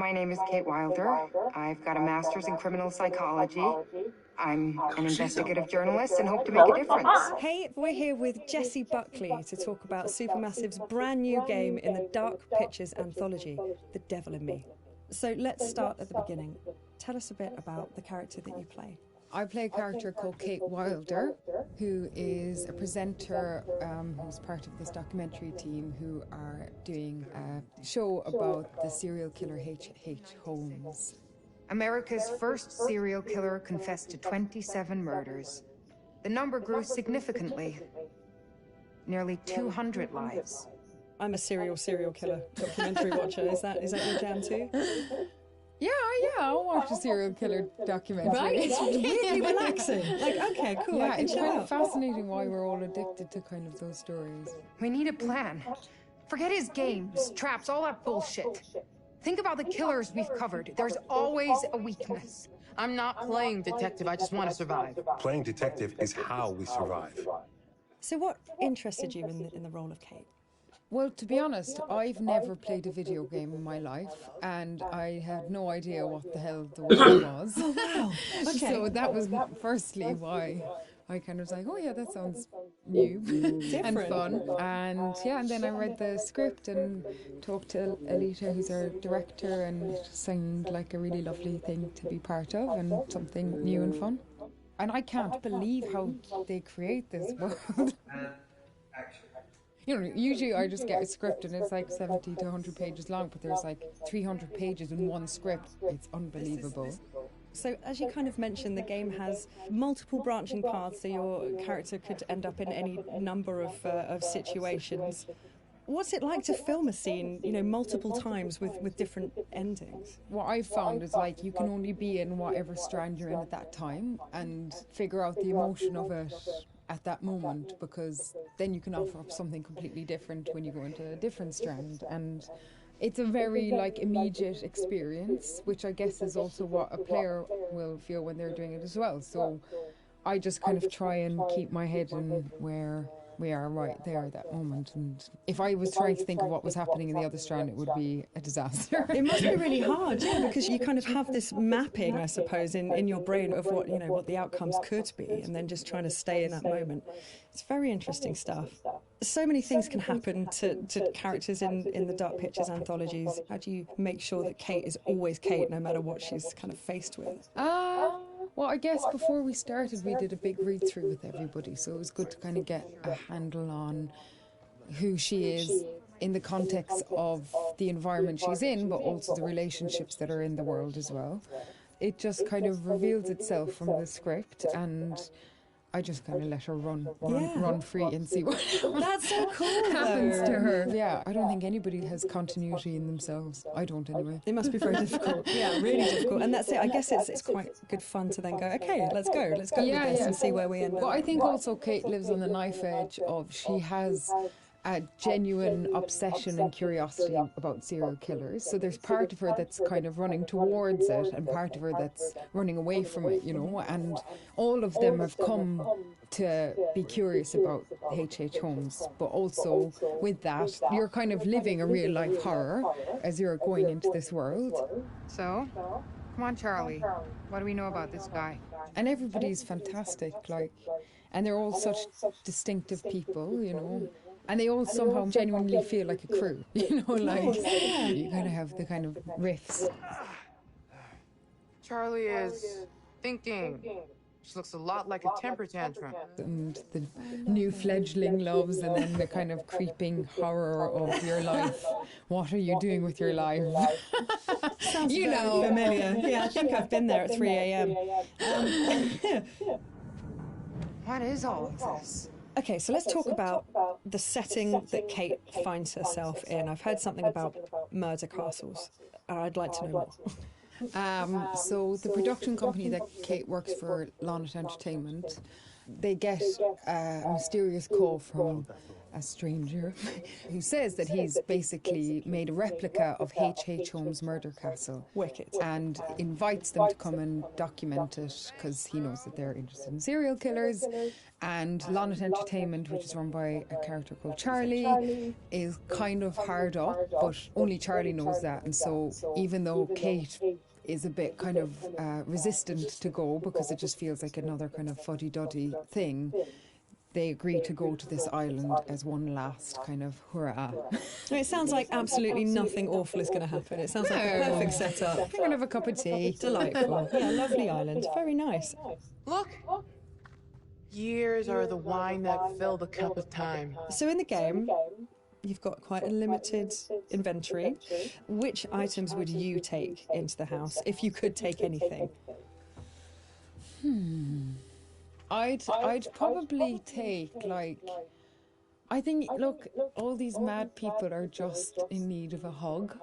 My name is Kate Wilder. I've got a master's in criminal psychology. I'm an investigative journalist and hope to make a difference. Hey, we're here with Jessie Buckley to talk about Supermassive's brand new game in the Dark Pictures Anthology, The Devil in Me. So let's start at the beginning. Tell us a bit about the character that you play. I play a character called Kate Wilder, who is a presenter who's part of this documentary team who are doing a show about the serial killer H.H. Holmes. America's first serial killer confessed to 27 murders. The number grew significantly. Nearly 200 lives. I'm a serial killer documentary watcher. Is that your jam too? Yeah, I'll watch a serial killer documentary. Right? It's really relaxing. Like, okay, cool. Yeah, it's kind of fascinating why we're all addicted to kind of those stories. We need a plan. Forget his games, traps, all that bullshit. Think about the killers we've covered. There's always a weakness. I'm not playing detective, I just want to survive. Playing detective is how we survive. So what interested you in the role of Kate? Well, to be honest, I've never played a video game in my life, and I had no idea what the hell the word was. Oh, wow. Okay. So that was firstly why I kind of was like, oh yeah, that sounds new and fun. And yeah, and then I read the script and talked to Alita, who's our director, and it seemed like a really lovely thing to be part of and something new and fun. And I can't believe how they create this world. You know, usually I just get a script and it's like 70 to 100 pages long, but there's like 300 pages in one script. It's unbelievable. So as you kind of mentioned, the game has multiple branching paths, so your character could end up in any number of situations. What's it like to film a scene, multiple times with different endings? What I've found is like you can only be in whatever strand you're in at that time and figure out the emotion of it at that moment, because then you can offer up something completely different when you go into a different strand. And it's a very immediate experience, which I guess is also what a player will feel when they're doing it as well. So I just kind of try and keep my head in where we are right there at that moment. And if I was trying to think of what was happening in the other strand, it would be a disaster. It must be really hard, yeah, because you kind of have this mapping, I suppose, in your brain of what the outcomes could be, and then just trying to stay in that moment. It's very interesting stuff. So many things can happen to characters in the Dark Pictures anthologies. How do you make sure that Kate is always Kate, no matter what she's kind of faced with? Well, I guess before we started, we did a big read-through with everybody, so it was good to kind of get a handle on who she is in the context of the environment she's in, but also the relationships that are in the world as well. It just kind of reveals itself from the script, and I just kind of let her run free and see what That's so cool, happens to her. Yeah, I don't think anybody has continuity in themselves. I don't anyway. It must be very difficult. Yeah, really difficult. And that's it. I guess it's quite good fun to then go, okay, let's go with this and see where we end up. But I think also Kate lives on the knife edge of she has a genuine obsession and curiosity about serial killers. So there's part of her that's kind of running towards it and part of her that's running away from it, and all of them have come to be curious about H.H. Holmes, but also with that, you're kind of living a real life horror as you're going into this world. So, come on, Charlie. What do we know about this guy? And everybody's fantastic, and they're all such distinctive people, and they all somehow genuinely feel like a crew, you kind of have the kind of riffs. Charlie is thinking. She looks a lot like a temper tantrum. And the new fledgling loves, and then the kind of creeping horror of your life. What are you doing with your life? Sounds familiar. Yeah, I think I've been there at 3 a.m. What is all of this? Okay, so let's talk about the setting that Kate finds herself in. I've heard something about murder castles. I'd like to know more. So the production company that Kate works for, Lonnet Entertainment, they get a mysterious call from a stranger who says that he's basically made a replica of H.H. Holmes' murder castle. Wicked. And invites them to come and document it because he knows that they're interested in serial killers. And Lonnet Entertainment, which is run by a character called Charlie, is kind of hard up, but only Charlie knows that. And so even though Kate is a bit kind of resistant to go because it just feels like another kind of fuddy-duddy thing, they agree to go to this island as one last kind of hurrah. It sounds like absolutely nothing awful is going to happen. It sounds like a perfect setup. I'm going to have a cup of tea. Delightful. Yeah, lovely island. Very nice. Look! Years are the wine that fill the cup of time. So in the game, you've got quite a limited inventory. Which items would you take into the house if you could take anything? I'd probably take, like, I think, look, all these mad people are just in need of a hug.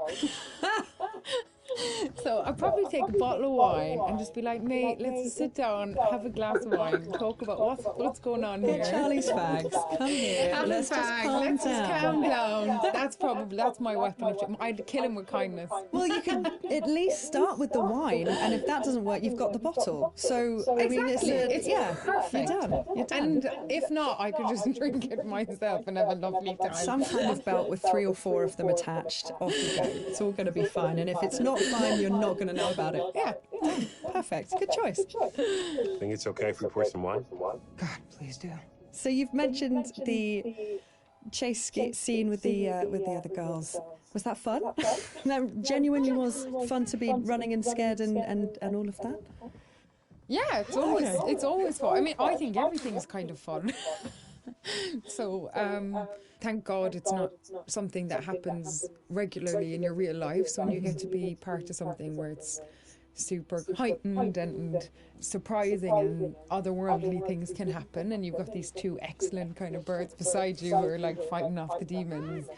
So I'd probably take a bottle of wine and just be like, mate, let's just sit down, have a glass of wine, talk about what's going on here. Charlie's fags. Come here. Have Let's a just fag, calm let's just down. calm down. That's my weapon of choice. I'd kill him with kindness. Well, you can at least start with the wine, and if that doesn't work, you've got the bottle. So, I mean, It's yeah, perfect. You're done. You're done. And if not, I could just drink it myself and have a lovely time. Some kind of belt with 3 or 4 of them attached. Off you go. It's all going to be fine. And if it's not fine, you're not going to know about it. Yeah. Perfect. Good choice. Think it's okay if we pour some wine? God, please do. So you've mentioned the chase scene with the other girls. Was that fun? That genuinely was fun to be running and scared and all of that? Yeah, it's always fun. I mean, I think everything's kind of fun. So, thank God it's not something that happens regularly in your real life. So when you get to be part of something where it's super heightened and surprising and otherworldly things can happen, and you've got these 2 excellent kind of birds beside you who are like fighting off the demons,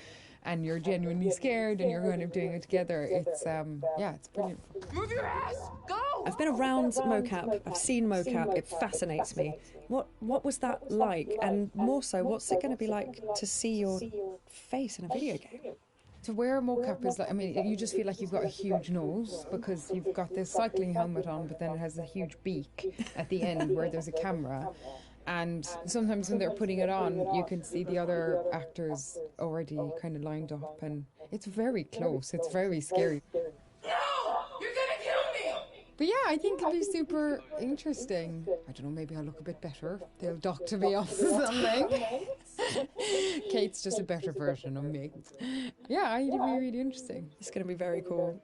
and you're genuinely scared and you're kind of doing it together. It's it's brilliant. Move your ass! Go! I've been around mocap. I've seen mocap. It fascinates me. What was that like? And more so, what's it going to be like to see your face in a video game? To wear a mocap is like, I mean, you just feel like you've got a huge nose because you've got this cycling helmet on, but then it has a huge beak at the end where there's a camera. And sometimes when they're putting it on, you can see the other actors already kind of lined up, and it's very close. It's very scary. No! You're gonna kill me! But yeah, I think it'll be super interesting. I don't know, maybe I'll look a bit better. They'll doctor me off or something. Kate's just a better version of me. Yeah, it'll be really interesting. It's going to be very cool.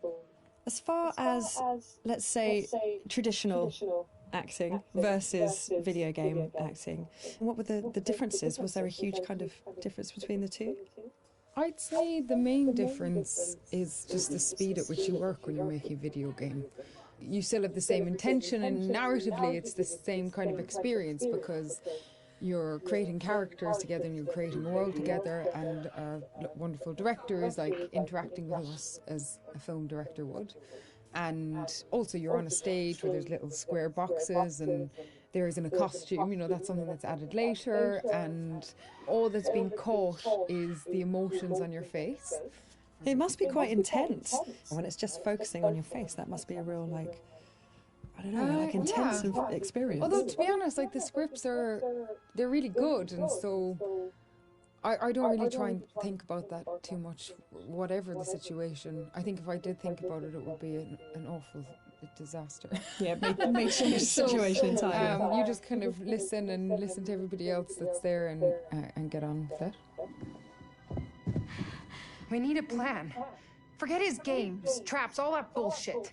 As far as, let's say, traditional acting versus video game acting, what were the differences? Was there a huge kind of difference between the two? I'd say the main difference is just the speed at which you work when you're making a video game. You still have the same intention, and narratively it's the same kind of experience because you're creating characters together and you're creating a world together, and our wonderful director is like interacting with us as a film director would. And also you're on a stage where there's little square boxes and there isn't a costume, that's something that's added later, and all that's being caught is the emotions on your face. It must be quite intense when it's just focusing on your face. That must be a real, intense experience. Although, to be honest, the scripts they're really good, and so I don't really try and think about that too much, whatever the situation. I think if I did think about it, it would be an awful disaster. Yeah, make change the situation entirely. You just kind of listen to everybody else that's there and get on with it. We need a plan. Forget his games, traps, all that bullshit.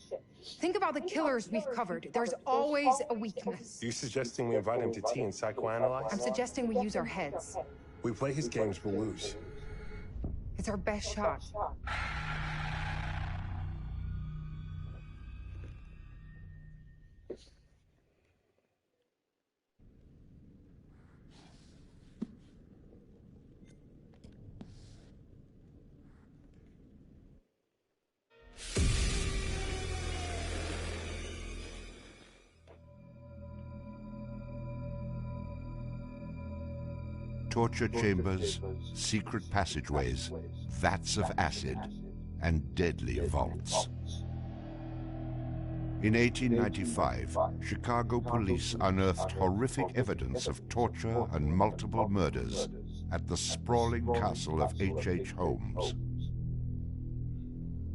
Think about the killers we've covered. There's always a weakness. Are you suggesting we invite him to tea and psychoanalyze? I'm suggesting we use our heads. We play his games, we'll lose. It's our best shot. torture chambers, secret passageways, vats of acid, and deadly vaults. In 1895, Chicago police unearthed horrific evidence of torture and multiple murders at the sprawling castle of H.H. Holmes.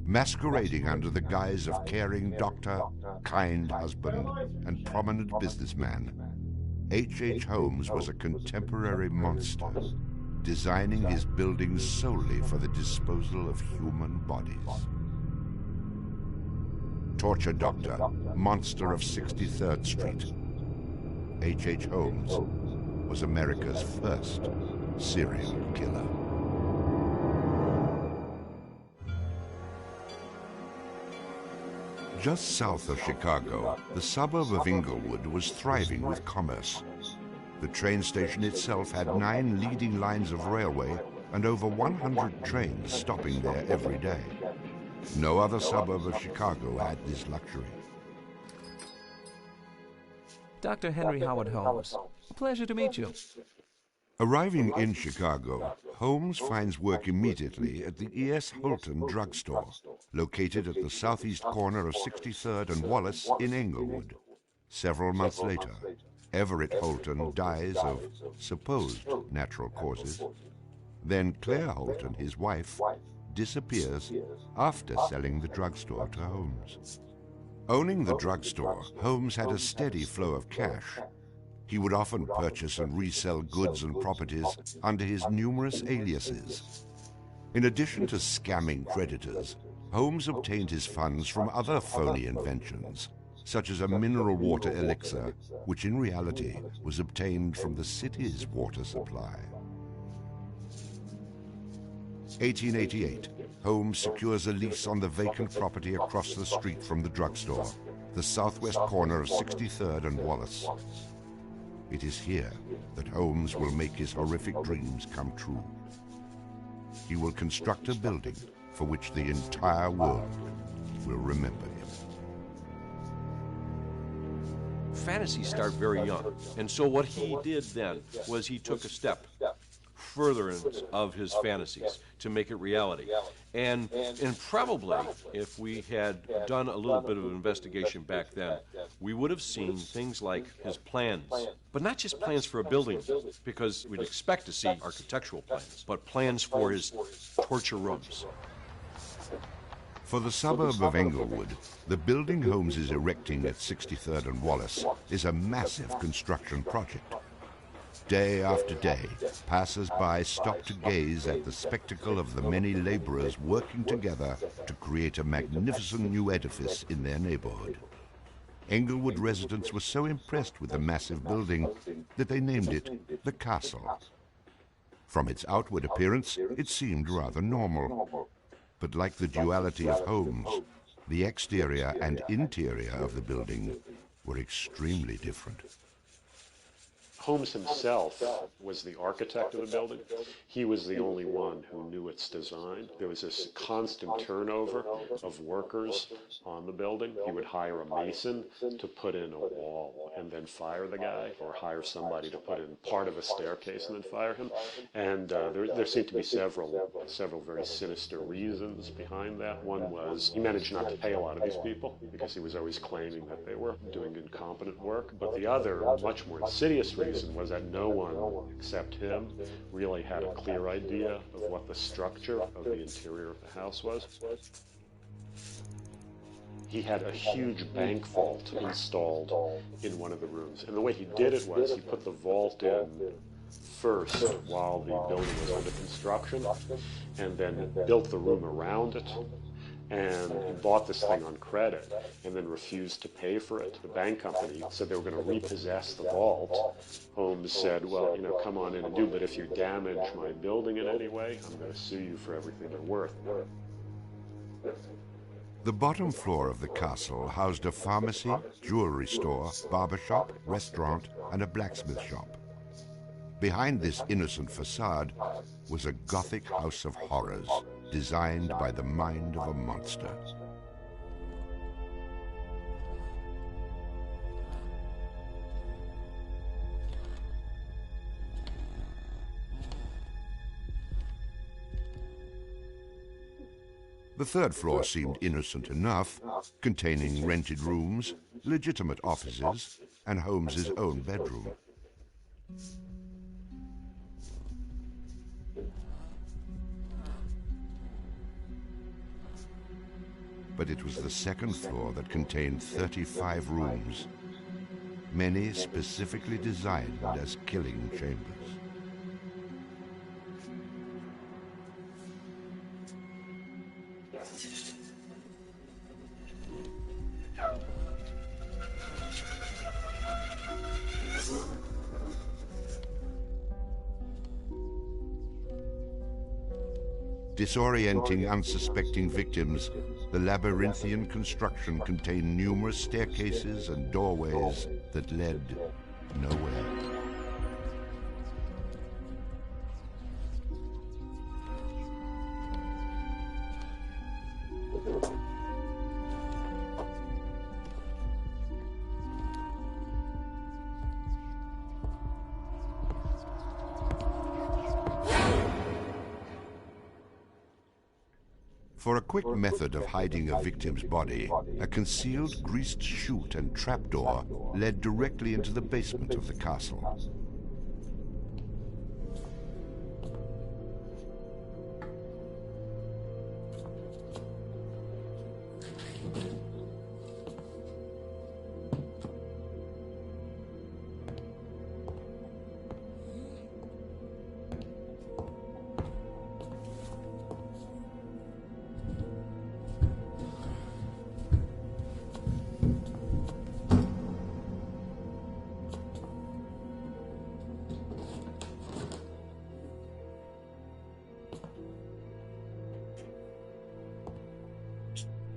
Masquerading under the guise of caring doctor, kind husband, and prominent businessman, H.H. Holmes was a contemporary monster, designing his buildings solely for the disposal of human bodies. Torture Doctor, Monster of 63rd Street. H.H. Holmes was America's first serial killer. Just south of Chicago, the suburb of Englewood was thriving with commerce. The train station itself had 9 leading lines of railway and over 100 trains stopping there every day. No other suburb of Chicago had this luxury. Dr. Henry Howard Holmes, pleasure to meet you. Arriving in Chicago, Holmes finds work immediately at the E.S. Holton drugstore, located at the southeast corner of 63rd and Wallace in Englewood. Several months later, Everett Holton dies of supposed natural causes. Then Claire Holton, his wife, disappears after selling the drugstore to Holmes. Owning the drugstore, Holmes had a steady flow of cash. He would often purchase and resell goods and properties under his numerous aliases. In addition to scamming creditors, Holmes obtained his funds from other phony inventions, such as a mineral water elixir, which in reality was obtained from the city's water supply. 1888, Holmes secures a lease on the vacant property across the street from the drugstore, the southwest corner of 63rd and Wallace. It is here that Holmes will make his horrific dreams come true. He will construct a building for which the entire world will remember him. Fantasies start very young, and so what he did then was he took a step furtherance of his fantasies to make it reality. And probably, if we had done a little bit of an investigation back then, we would have seen things like his plans. But not just plans for a building, because we'd expect to see architectural plans, but plans for his torture rooms. For the suburb of Englewood, the building Holmes is erecting at 63rd and Wallace is a massive construction project. Day after day, passers-by stop to gaze at the spectacle of the many laborers working together to create a magnificent new edifice in their neighborhood. Englewood residents were so impressed with the massive building that they named it the Castle. From its outward appearance, it seemed rather normal. But like the duality of Holmes, the exterior and interior of the building were extremely different. Holmes himself was the architect of the building. He was the only one who knew its design. There was this constant turnover of workers on the building. He would hire a mason to put in a wall and then fire the guy, or hire somebody to put in part of a staircase and then fire him. And there seemed to be several very sinister reasons behind that. One was he managed not to pay a lot of these people because he was always claiming that they were doing incompetent work. But the other, much more insidious reason was that no one except him really had a clear idea of what the structure of the interior of the house was. He had a huge bank vault installed in one of the rooms. And the way he did it was he put the vault in first while the building was under construction, and then built the room around it. And he bought this thing on credit and then refused to pay for it. The bank company said they were going to repossess the vault. Holmes said, well, come on in and do, but if you damage my building in any way, I'm going to sue you for everything they're worth. The bottom floor of the castle housed a pharmacy, jewelry store, barber shop, restaurant, and a blacksmith shop. Behind this innocent facade was a Gothic house of horrors, designed by the mind of a monster. The third floor seemed innocent enough, containing rented rooms, legitimate offices, and Holmes's own bedroom. But it was the second floor that contained 35 rooms, many specifically designed as killing chambers. Disorienting unsuspecting victims, the labyrinthian construction contained numerous staircases and doorways that led nowhere. For a quick method of hiding a victim's body, a concealed greased chute and trapdoor led directly into the basement of the castle.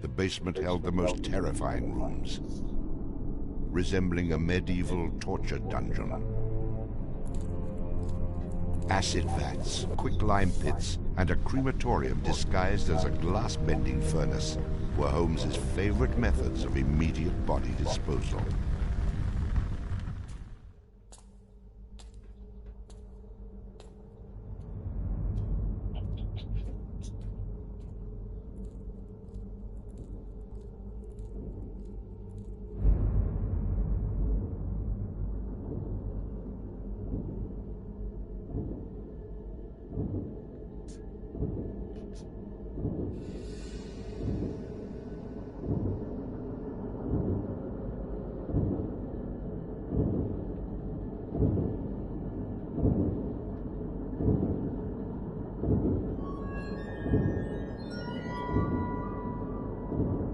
The basement held the most terrifying rooms, resembling a medieval torture dungeon. Acid vats, quicklime pits, and a crematorium disguised as a glass-bending furnace were Holmes's favorite methods of immediate body disposal.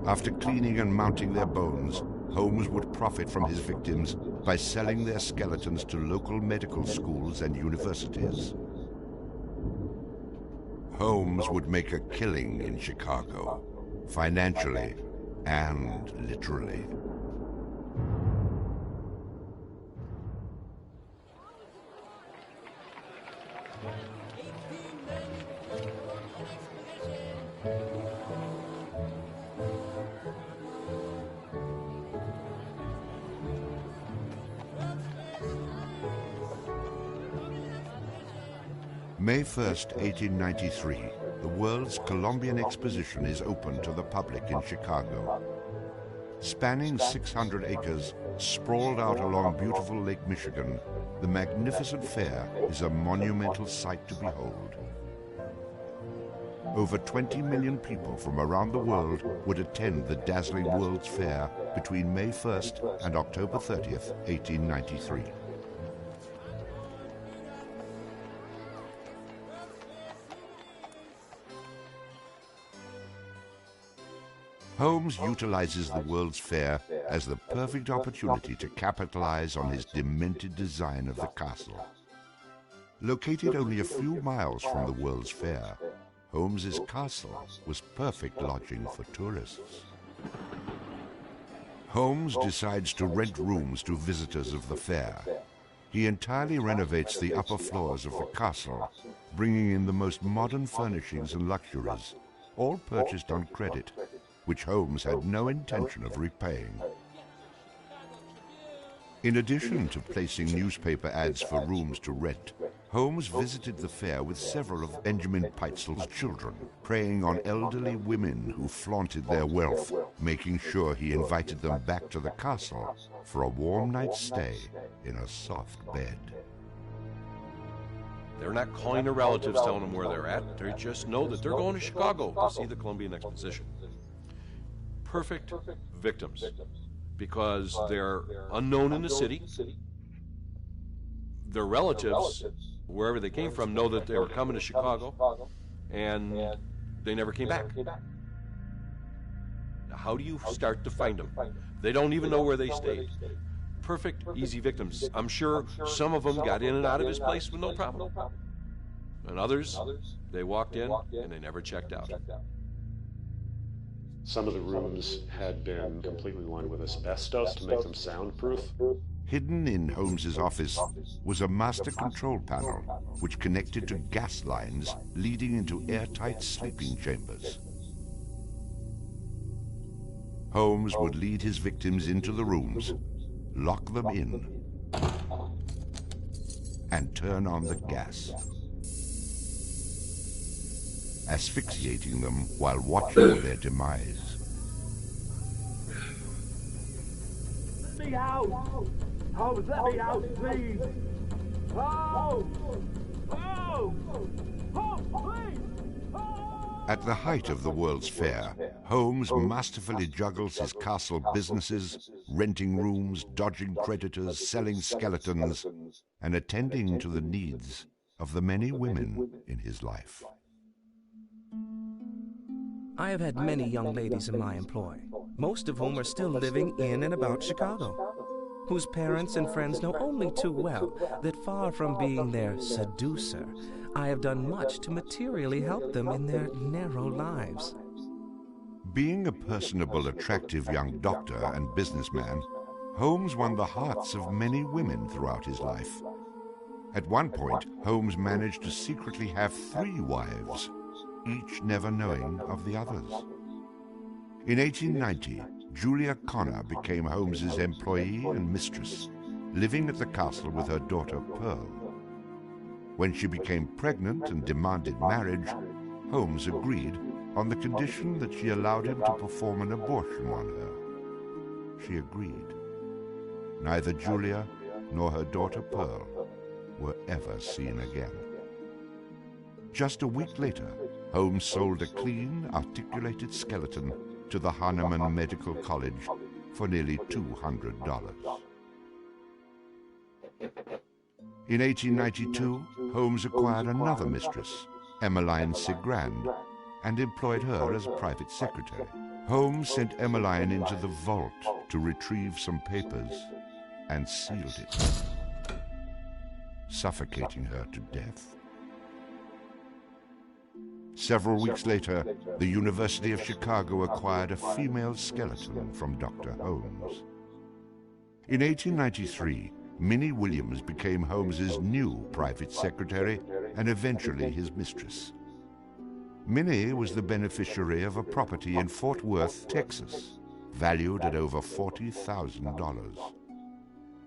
After cleaning and mounting their bones, Holmes would profit from his victims by selling their skeletons to local medical schools and universities. Holmes would make a killing in Chicago, financially and literally. May 1st, 1893, the World's Columbian Exposition is open to the public in Chicago. Spanning 600 acres, sprawled out along beautiful Lake Michigan, the magnificent fair is a monumental sight to behold. Over 20 million people from around the world would attend the dazzling World's Fair between May 1st and October 30th, 1893. Holmes utilizes the World's Fair as the perfect opportunity to capitalize on his demented design of the castle. Located only a few miles from the World's Fair, Holmes's castle was perfect lodging for tourists. Holmes decides to rent rooms to visitors of the fair. He entirely renovates the upper floors of the castle, bringing in the most modern furnishings and luxuries, all purchased on credit, which Holmes had no intention of repaying. In addition to placing newspaper ads for rooms to rent, Holmes visited the fair with several of Benjamin Peitzel's children, preying on elderly women who flaunted their wealth, making sure he invited them back to the castle for a warm night's stay in a soft bed. They're not calling their relatives, telling them where they're at. They just know that they're going to Chicago to see the Columbian Exposition. Perfect victims, because they're unknown in the city. Their relatives, wherever they came from, know that they were coming to Chicago, and they never came back. Now, how do you start to find them? They don't even know where they stayed. Perfect, easy victims. I'm sure some of them got in and out of his place with no problem. And others, they walked in and they never checked out. Some of the rooms had been completely lined with asbestos to make them soundproof. Hidden in Holmes's office was a master control panel which connected to gas lines leading into airtight sleeping chambers. Holmes would lead his victims into the rooms, lock them in, and turn on the gas, asphyxiating them while watching their demise. Let me out! Holmes, let me out, please! Holmes! Holmes! Holmes, please! At the height of the World's Fair, Holmes masterfully juggles his castle businesses, renting rooms, dodging creditors, selling skeletons, and attending to the needs of the many women in his life. I have had many young ladies in my employ, most of whom are still living in and about Chicago, whose parents and friends know only too well that far from being their seducer, I have done much to materially help them in their narrow lives. Being a personable, attractive young doctor and businessman, Holmes won the hearts of many women throughout his life. At one point, Holmes managed to secretly have 3 wives, each never knowing of the others. In 1890, Julia Connor became Holmes's employee and mistress, living at the castle with her daughter Pearl. When she became pregnant and demanded marriage, Holmes agreed on the condition that she allowed him to perform an abortion on her. She agreed. Neither Julia nor her daughter Pearl were ever seen again. Just a week later, Holmes sold a clean, articulated skeleton to the Hahnemann Medical College for nearly $200. In 1892, Holmes acquired another mistress, Emmeline Sigrand, and employed her as private secretary. Holmes sent Emmeline into the vault to retrieve some papers and sealed it, suffocating her to death. Several weeks later, the University of Chicago acquired a female skeleton from Dr. Holmes. In 1893, Minnie Williams became Holmes's new private secretary and eventually his mistress. Minnie was the beneficiary of a property in Fort Worth, Texas, valued at over $40,000.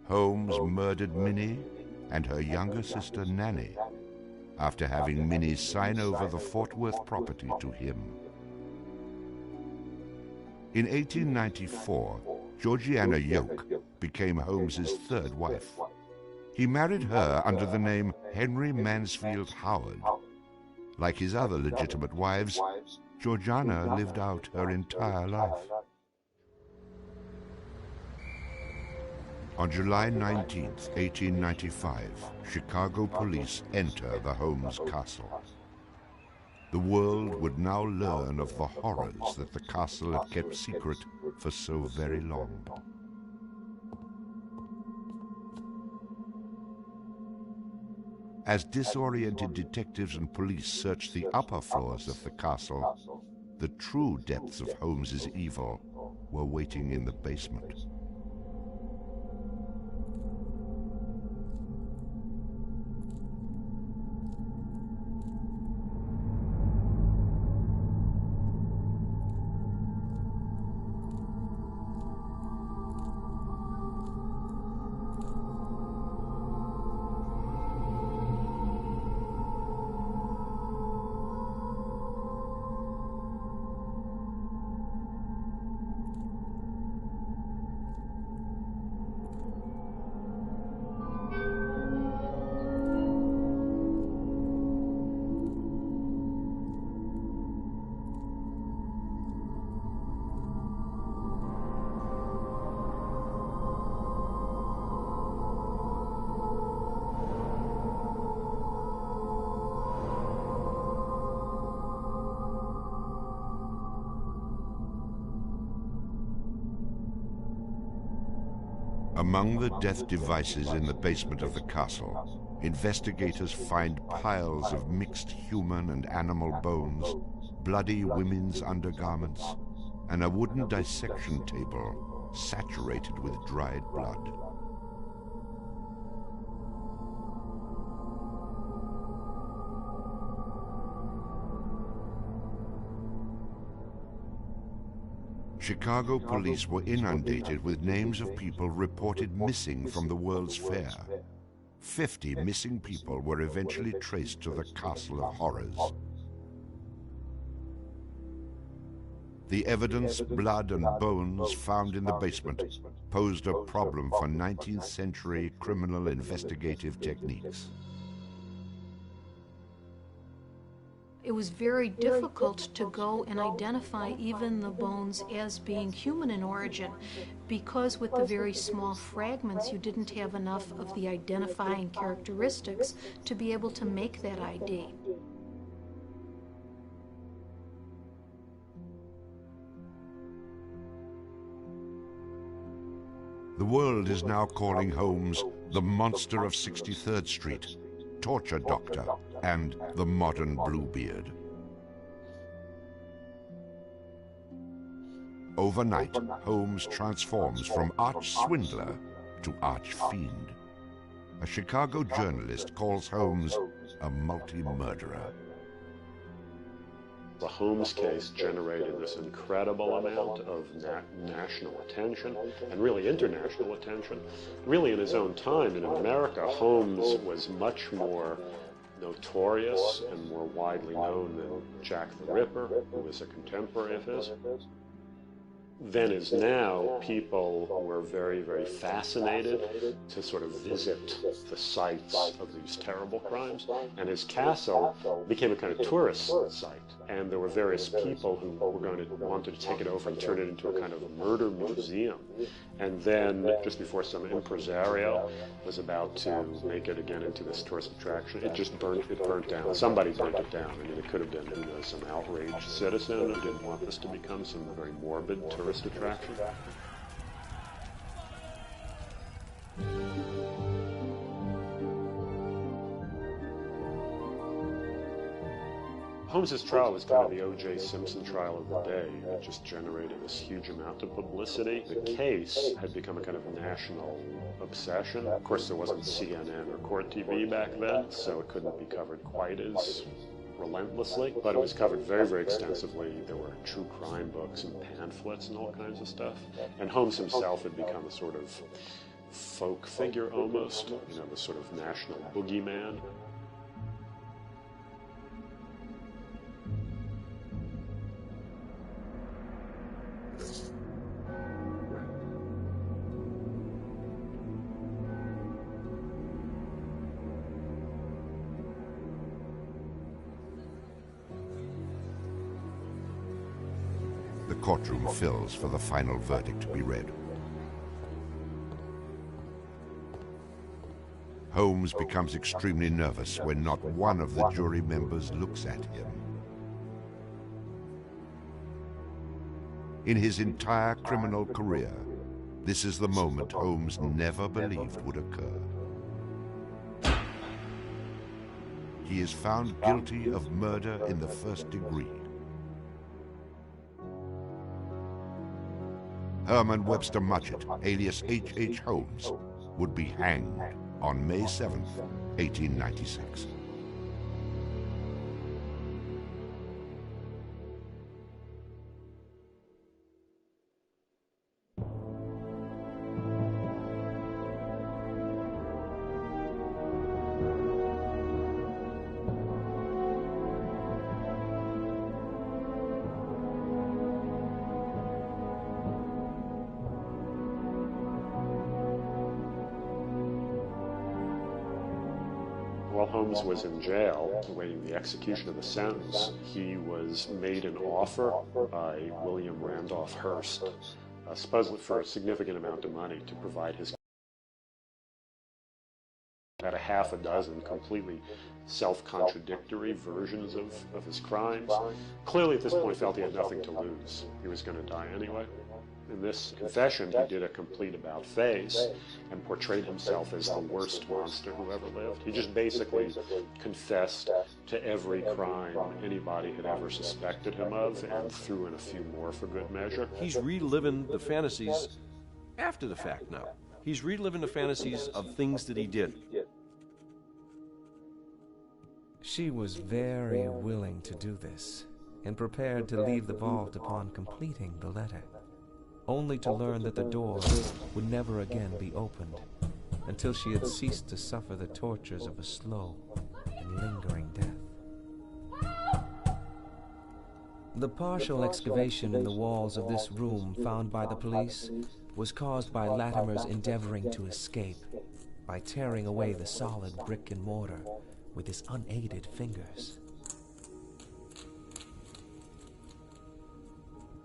Holmes murdered Minnie and her younger sister Nanny after having Minnie sign over the Fort Worth property to him. In 1894, Georgiana Yoke became Holmes's 3rd wife. He married her under the name Henry Mansfield Howard. Like his other legitimate wives, Georgiana lived out her entire life. On July 19, 1895, Chicago police enter the Holmes castle. The world would now learn of the horrors that the castle had kept secret for so very long. As disoriented detectives and police searched the upper floors of the castle, the true depths of Holmes's evil were waiting in the basement. Among the death devices in the basement of the castle, investigators find piles of mixed human and animal bones, bloody women's undergarments, and a wooden dissection table saturated with dried blood. Chicago police were inundated with names of people reported missing from the World's Fair. 50 missing people were eventually traced to the Castle of Horrors. The evidence, blood and bones found in the basement posed a problem for 19th century criminal investigative techniques. It was very difficult to go and identify even the bones as being human in origin, because with the very small fragments you didn't have enough of the identifying characteristics to be able to make that ID. The world is now calling Holmes the monster of 63rd Street, torture doctor, and the modern Bluebeard. Overnight, Holmes transforms from arch-swindler to arch-fiend. A Chicago journalist calls Holmes a multi-murderer. The Holmes case generated this incredible amount of national attention and really international attention. Really, in his own time in America, Holmes was much more notorious and more widely known than Jack the Ripper, who was a contemporary of his. Then as now, people were very, very fascinated to sort of visit the sites of these terrible crimes. And his castle became a kind of tourist site. And there were various people who wanted to take it over and turn it into a kind of a murder museum. And then, just before some impresario was about to make it again into this tourist attraction, it burnt down. Somebody burnt it down. I mean, it could have been, who knows, some outraged citizen who didn't want this to become some very morbid tourist attraction. Holmes's trial was kind of the O.J. Simpson trial of the day. It just generated this huge amount of publicity. The case had become a kind of national obsession. Of course, there wasn't CNN or Court TV back then, so it couldn't be covered quite as relentlessly, but it was covered very, very extensively. There were true crime books and pamphlets and all kinds of stuff. And Holmes himself had become a sort of folk figure almost, you know, the sort of national boogeyman. The courtroom fills for the final verdict to be read. Holmes becomes extremely nervous when not one of the jury members looks at him. In his entire criminal career, this is the moment Holmes never believed would occur. He is found guilty of murder in the first degree. Herman Webster Mudgett, alias H.H. Holmes, would be hanged on May 7th, 1896. While Holmes was in jail, awaiting the execution of the sentence, he was made an offer by William Randolph Hearst, supposedly for a significant amount of money, to provide his about a half a dozen completely self-contradictory versions of his crimes. Clearly at this point felt he had nothing to lose. He was going to die anyway. In this confession, he did a complete about-face and portrayed himself as the worst monster who ever lived. He just basically confessed to every crime anybody had ever suspected him of and threw in a few more for good measure. He's reliving the fantasies after the fact now. He's reliving the fantasies of things that he did. She was very willing to do this and prepared to leave the vault upon completing the letter, only to learn that the door would never again be opened until she had ceased to suffer the tortures of a slow and lingering death. The partial excavation in the walls of this room found by the police was caused by Latimer's endeavoring to escape by tearing away the solid brick and mortar with his unaided fingers.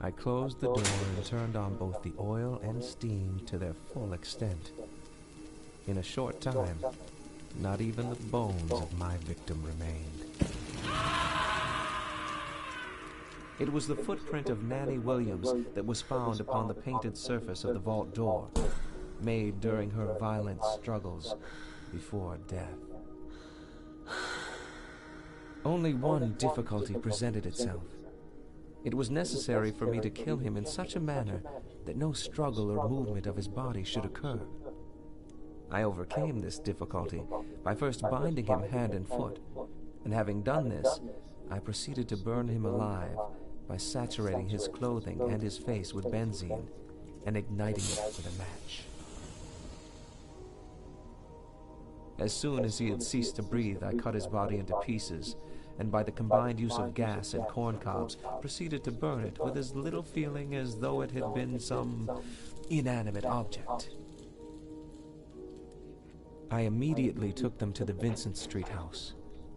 I closed the door and turned on both the oil and steam to their full extent. In a short time, not even the bones of my victim remained. It was the footprint of Nanny Williams that was found upon the painted surface of the vault door, made during her violent struggles before death. Only one difficulty presented itself. It was necessary for me to kill him in such a manner that no struggle or movement of his body should occur. I overcame this difficulty by first binding him hand and foot, and having done this, I proceeded to burn him alive by saturating his clothing and his face with benzene and igniting it with a match. As soon as he had ceased to breathe, I cut his body into pieces, and by the combined use of gas and corn cobs, proceeded to burn it with as little feeling as though it had been some inanimate object. I immediately took them to the Vincent Street house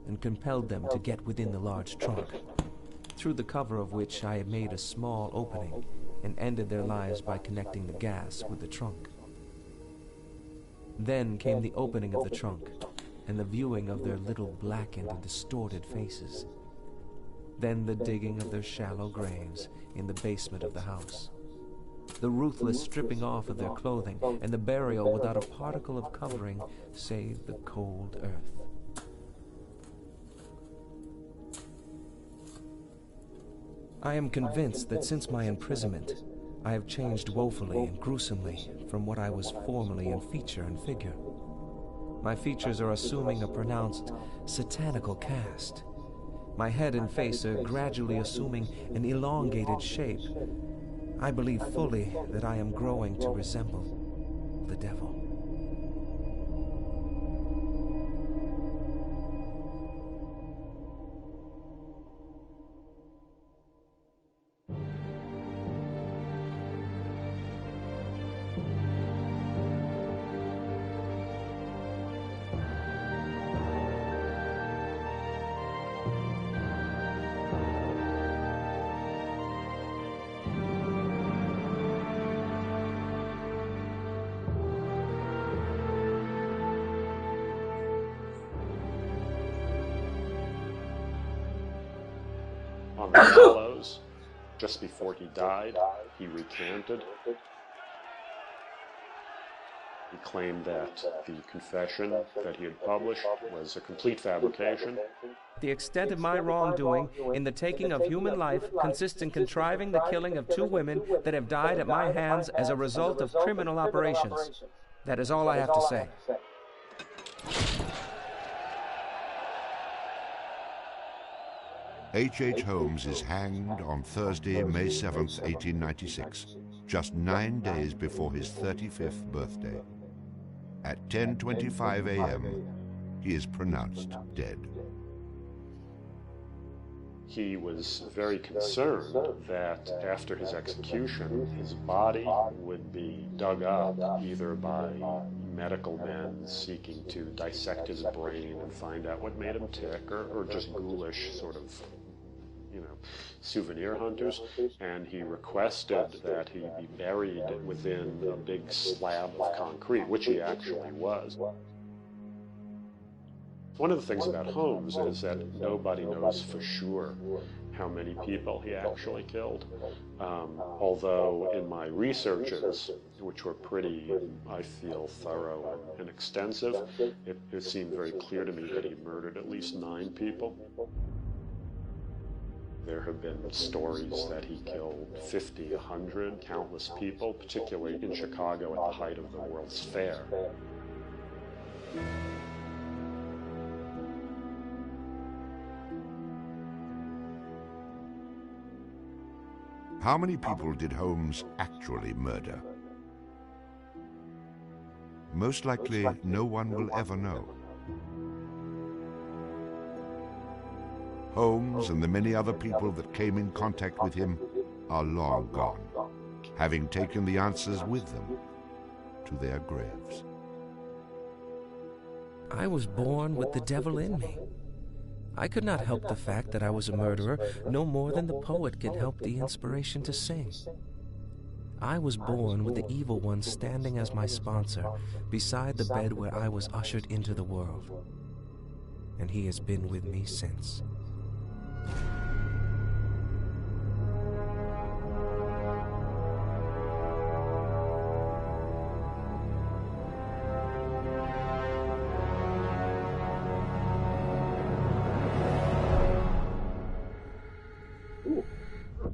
and compelled them to get within the large trunk, through the cover of which I had made a small opening and ended their lives by connecting the gas with the trunk. Then came the opening of the trunk and the viewing of their little blackened and distorted faces. Then the digging of their shallow graves in the basement of the house. The ruthless stripping off of their clothing and the burial without a particle of covering save the cold earth. I am convinced that since my imprisonment, I have changed woefully and gruesomely from what I was formerly in feature and figure. My features are assuming a pronounced satanical cast. My head and face are gradually assuming an elongated shape. I believe fully that I am growing to resemble the devil. On the gallows, just before he died, he recanted. He claimed that the confession that he had published was a complete fabrication. The extent of my wrongdoing in the taking of human life consists in contriving the killing of 2 women that have died at my hands as a result of criminal operations. That is all I have to say. H.H. Holmes is hanged on Thursday, May 7th, 1896, just 9 days before his 35th birthday. At 10:25 a.m., he is pronounced dead. He was very concerned that after his execution, his body would be dug up either by medical men seeking to dissect his brain and find out what made him tick, or just ghoulish sort of, souvenir hunters, and he requested that he be buried within a big slab of concrete, which he actually was. One of the things about Holmes is that nobody knows for sure how many people he actually killed. Although in my researches, which were pretty, I feel, thorough and extensive, it seemed very clear to me that he murdered at least 9 people. There have been stories that he killed 50, 100, countless people, particularly in Chicago at the height of the World's Fair. How many people did Holmes actually murder? Most likely, no one will ever know. Holmes and the many other people that came in contact with him are long gone, having taken the answers with them to their graves. I was born with the devil in me. I could not help the fact that I was a murderer no more than the poet can help the inspiration to sing. I was born with the evil one standing as my sponsor beside the bed where I was ushered into the world. And he has been with me since.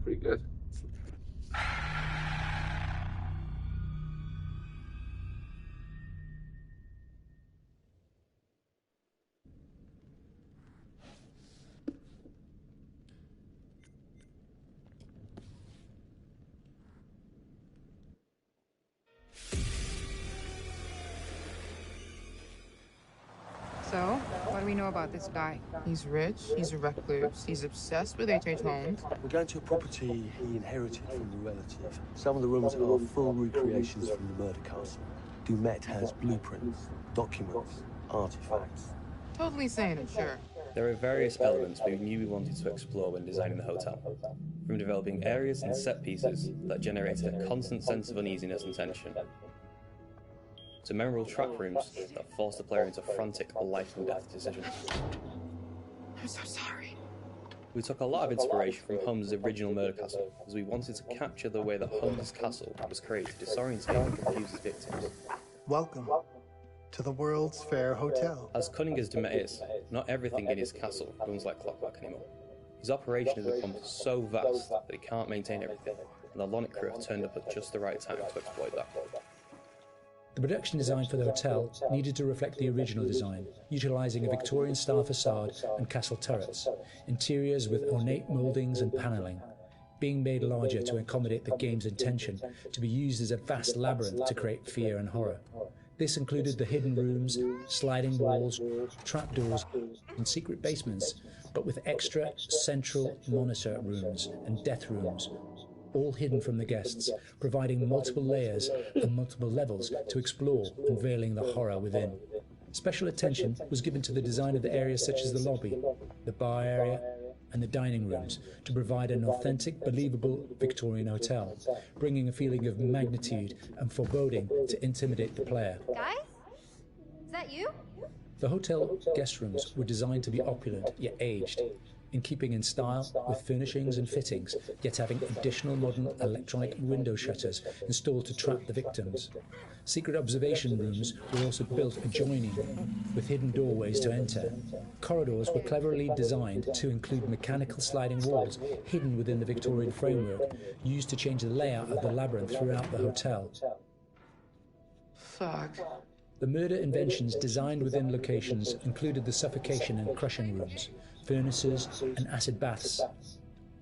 Pretty good. So, what do we know about this guy? He's rich, he's a recluse, he's obsessed with H.H. Holmes. We're going to a property he inherited from a relative. Some of the rooms are full recreations from the murder castle. Dumet has blueprints, documents, artifacts. Totally sane, sure. There are various elements we knew we wanted to explore when designing the hotel. From developing areas and set pieces that generated a constant sense of uneasiness and tension, to memorable track rooms that forced the player into frantic life and death decisions. I'm so sorry. We took a lot of inspiration from Holmes' original murder castle, as we wanted to capture the way that Holmes' castle was created to disorientate and confuse his victims. Welcome to the World's Fair Hotel. As cunning as Dumet is, not everything in his castle runs like clockwork anymore. His operation has become so vast that he can't maintain everything, and the Lonic crew have turned up at just the right time to exploit that. The production design for the hotel needed to reflect the original design, utilising a Victorian-style facade and castle turrets, interiors with ornate mouldings and panelling, being made larger to accommodate the game's intention to be used as a vast labyrinth to create fear and horror. This included the hidden rooms, sliding walls, trapdoors, and secret basements, but with extra central monitor rooms and death rooms, all hidden from the guests, providing multiple layers and multiple levels to explore, unveiling the horror within. Special attention was given to the design of the areas such as the lobby, the bar area, and the dining rooms to provide an authentic, believable Victorian hotel, bringing a feeling of magnitude and foreboding to intimidate the player. Guys? Is that you? The hotel guest rooms were designed to be opulent yet aged, in keeping in style with furnishings and fittings, yet having additional modern electronic window shutters installed to trap the victims. Secret observation rooms were also built adjoining, with hidden doorways to enter. Corridors were cleverly designed to include mechanical sliding walls hidden within the Victorian framework, used to change the layout of the labyrinth throughout the hotel. Fuck. The murder inventions designed within locations included the suffocation and crushing rooms, furnaces and acid baths.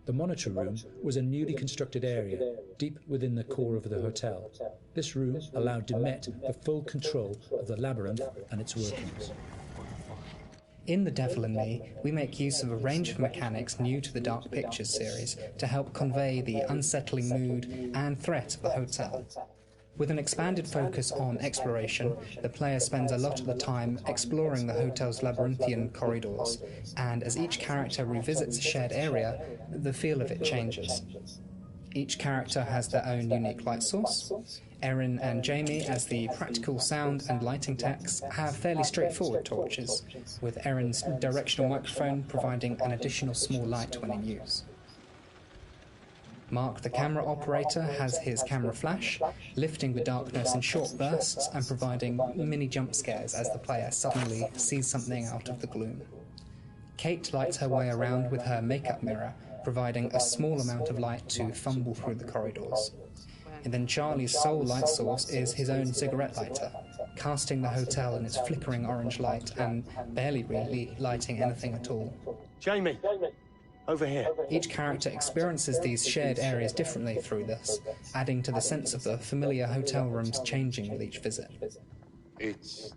The monitor room was a newly constructed area, deep within the core of the hotel. This room allowed Dumet the full control of the labyrinth and its workings. In The Devil in Me, we make use of a range of mechanics new to the Dark Pictures series to help convey the unsettling mood and threat of the hotel. With an expanded focus on exploration, the player spends a lot of the time exploring the hotel's labyrinthian corridors, and as each character revisits a shared area, the feel of it changes. Each character has their own unique light source. Erin and Jamie, as the practical sound and lighting techs, have fairly straightforward torches, with Erin's directional microphone providing an additional small light when in use. Mark, the camera operator, has his camera flash, lifting the darkness in short bursts and providing mini jump scares as the player suddenly sees something out of the gloom. Kate lights her way around with her makeup mirror, providing a small amount of light to fumble through the corridors. And then Charlie's sole light source is his own cigarette lighter, casting the hotel in its flickering orange light and barely really lighting anything at all. Jamie, over here. Each character experiences these shared areas differently through this, adding to the sense of the familiar hotel rooms changing with each visit. It's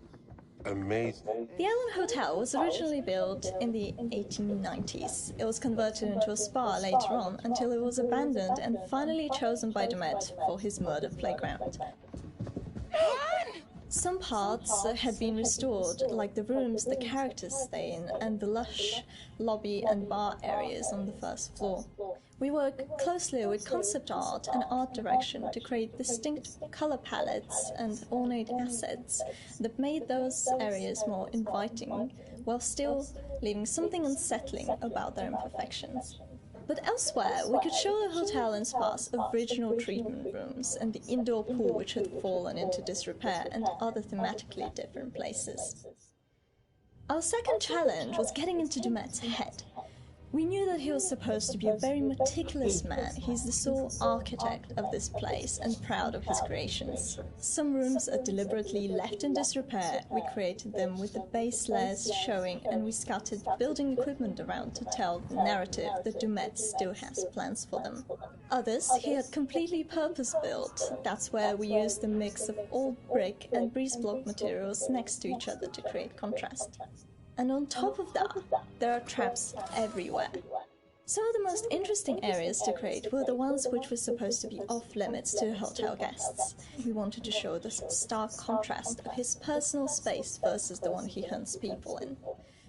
amazing. The Allen Hotel was originally built in the 1890s. It was converted into a spa later on until it was abandoned and finally chosen by Dumet for his murder playground. Some parts had been restored, like the rooms the characters stay in and the lush lobby and bar areas on the first floor. We work closely with concept art and art direction to create distinct color palettes and ornate assets that made those areas more inviting, while still leaving something unsettling about their imperfections. But elsewhere, we could show the hotel and spa's original treatment rooms and the indoor pool which had fallen into disrepair and other thematically different places. Our second challenge was getting into Dumet's head. We knew that he was supposed to be a very meticulous man. He's the sole architect of this place and proud of his creations. Some rooms are deliberately left in disrepair. We created them with the base layers showing, and we scattered building equipment around to tell the narrative that Dumet still has plans for them. Others he had completely purpose-built. That's where we used a mix of old brick and breeze block materials next to each other to create contrast. And on top of that, there are traps everywhere. Some of the most interesting areas to create were the ones which were supposed to be off-limits to hotel guests. We wanted to show the stark contrast of his personal space versus the one he hunts people in.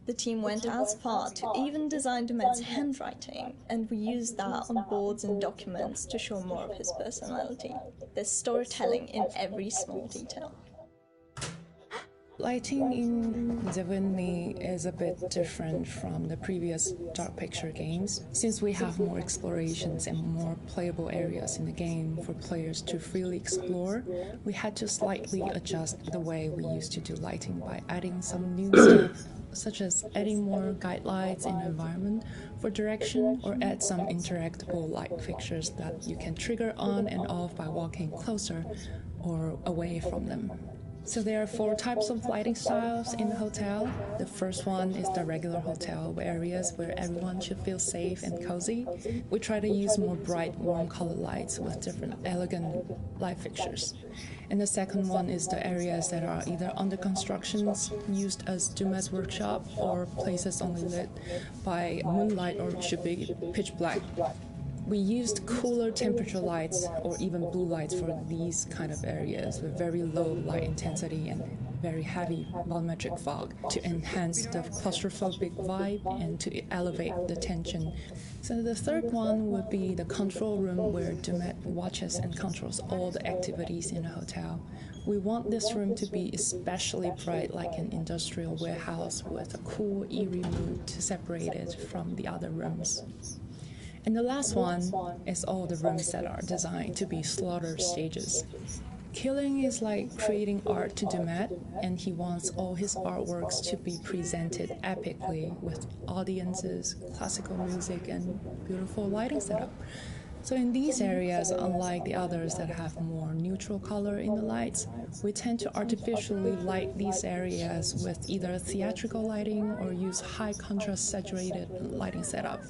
The team went as far to even design Dumet's handwriting, and we used that on boards and documents to show more of his personality. There's storytelling in every small detail. Lighting in Divinity is a bit different from the previous Dark Picture games, since we have more explorations and more playable areas in the game for players to freely explore. We had to slightly adjust the way we used to do lighting by adding some new stuff, such as adding more guide lights in the environment for direction, or add some interactable light fixtures that you can trigger on and off by walking closer or away from them. So there are 4 types of lighting styles in the hotel. The first one is the regular hotel areas where everyone should feel safe and cozy. We try to use more bright, warm color lights with different elegant light fixtures. And the second one is the areas that are either under construction, used as Dumet's workshop, or places only lit by moonlight or should be pitch black. We used cooler temperature lights or even blue lights for these kind of areas with very low light intensity and very heavy volumetric fog to enhance the claustrophobic vibe and to elevate the tension. So the third one would be the control room where Dumet watches and controls all the activities in the hotel. We want this room to be especially bright, like an industrial warehouse with a cool, eerie mood to separate it from the other rooms. And the last one is all the rooms that are designed to be slaughter stages. Killing is like creating art to Dumet, and he wants all his artworks to be presented epically with audiences, classical music, and beautiful lighting setup. So in these areas, unlike the others that have more neutral color in the lights, we tend to artificially light these areas with either theatrical lighting or use high contrast saturated lighting setup,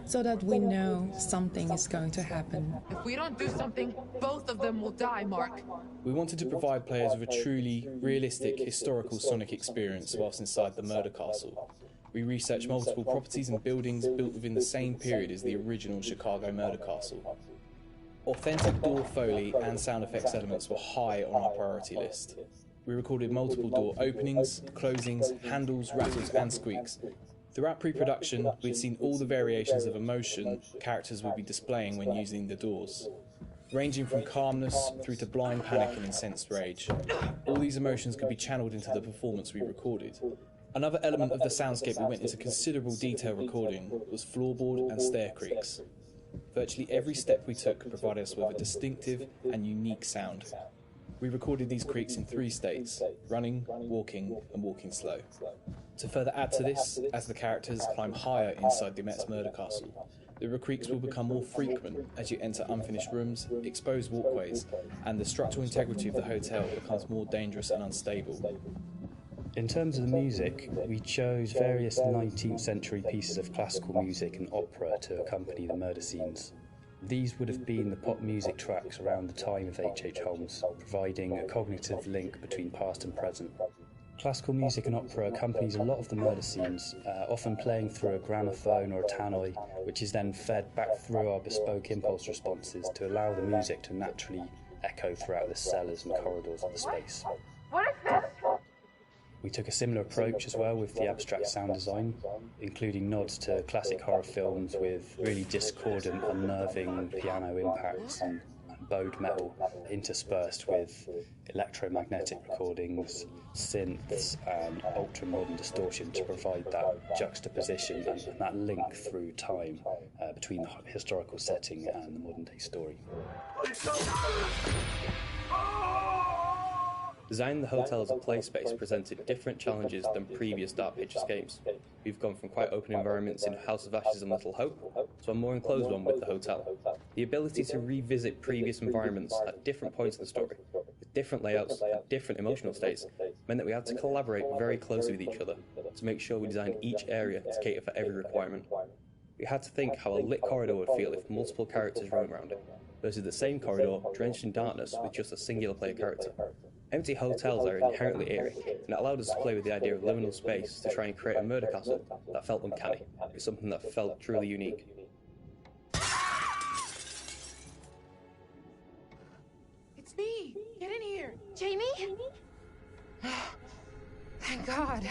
so that we know something is going to happen. If we don't do something, both of them will die, Mark. We wanted to provide players with a truly realistic historical sonic experience whilst inside the murder castle. We researched multiple properties and buildings built within the same period as the original Chicago murder castle. Authentic door foley and sound effects elements were high on our priority list. We recorded multiple door openings, closings, handles, rattles and squeaks, Throughout pre-production, we'd seen all the variations of emotion characters would be displaying when using the doors, ranging from calmness through to blind panic and incensed rage. All these emotions could be channeled into the performance we recorded. Another element of the soundscape we went into considerable detail recording was floorboard and stair creaks. Virtually every step we took provided us with a distinctive and unique sound. We recorded these creaks in 3 states: running, walking, and walking slow. To further add to this, as the characters climb higher inside the Met's murder castle, the creaks will become more frequent as you enter unfinished rooms, exposed walkways, and the structural integrity of the hotel becomes more dangerous and unstable. In terms of the music, we chose various 19th century pieces of classical music and opera to accompany the murder scenes. These would have been the pop music tracks around the time of H.H. Holmes, providing a cognitive link between past and present. Classical music and opera accompanies a lot of the murder scenes, often playing through a gramophone or a tannoy, which is then fed back through our bespoke impulse responses to allow the music to naturally echo throughout the cellars and corridors of the space. What is this? We took a similar approach as well with the abstract sound design, including nods to classic horror films with really discordant, unnerving piano impacts and bowed metal interspersed with electromagnetic recordings, synths and ultra-modern distortion to provide that juxtaposition and that link through time between the historical setting and the modern-day story. Designing the hotel as a play space presented different challenges than previous Dark Pictures games. We've gone from quite open environments in House of Ashes and Little Hope to a more enclosed one with the hotel. The ability to revisit previous environments at different points in the story, with different layouts and different emotional states, meant that we had to collaborate very closely with each other to make sure we designed each area to cater for every requirement. We had to think how a lit corridor would feel if multiple characters roam around it, versus the same corridor drenched in darkness with just a singular player character. Empty hotels are inherently eerie, and it allowed us to play with the idea of liminal space to try and create a murder castle that felt uncanny. It was something that felt truly unique. It's me! Get in here! Jamie? Thank God.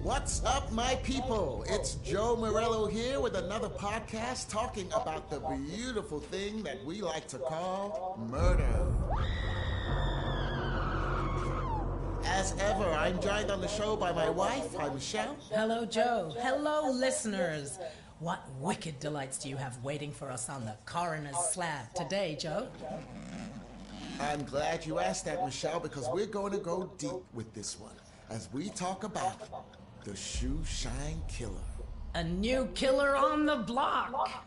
What's up, my people? It's Joe Morello here with another podcast talking about the beautiful thing that we like to call murder. As ever, I'm joined on the show by my wife. Hi, Michelle. Hello, Joe. Hello, listeners. What wicked delights do you have waiting for us on the coroner's slab today, Joe? I'm glad you asked that, Michelle, because we're going to go deep with this one as we talk about the Shoe Shine Killer. A new killer on the block.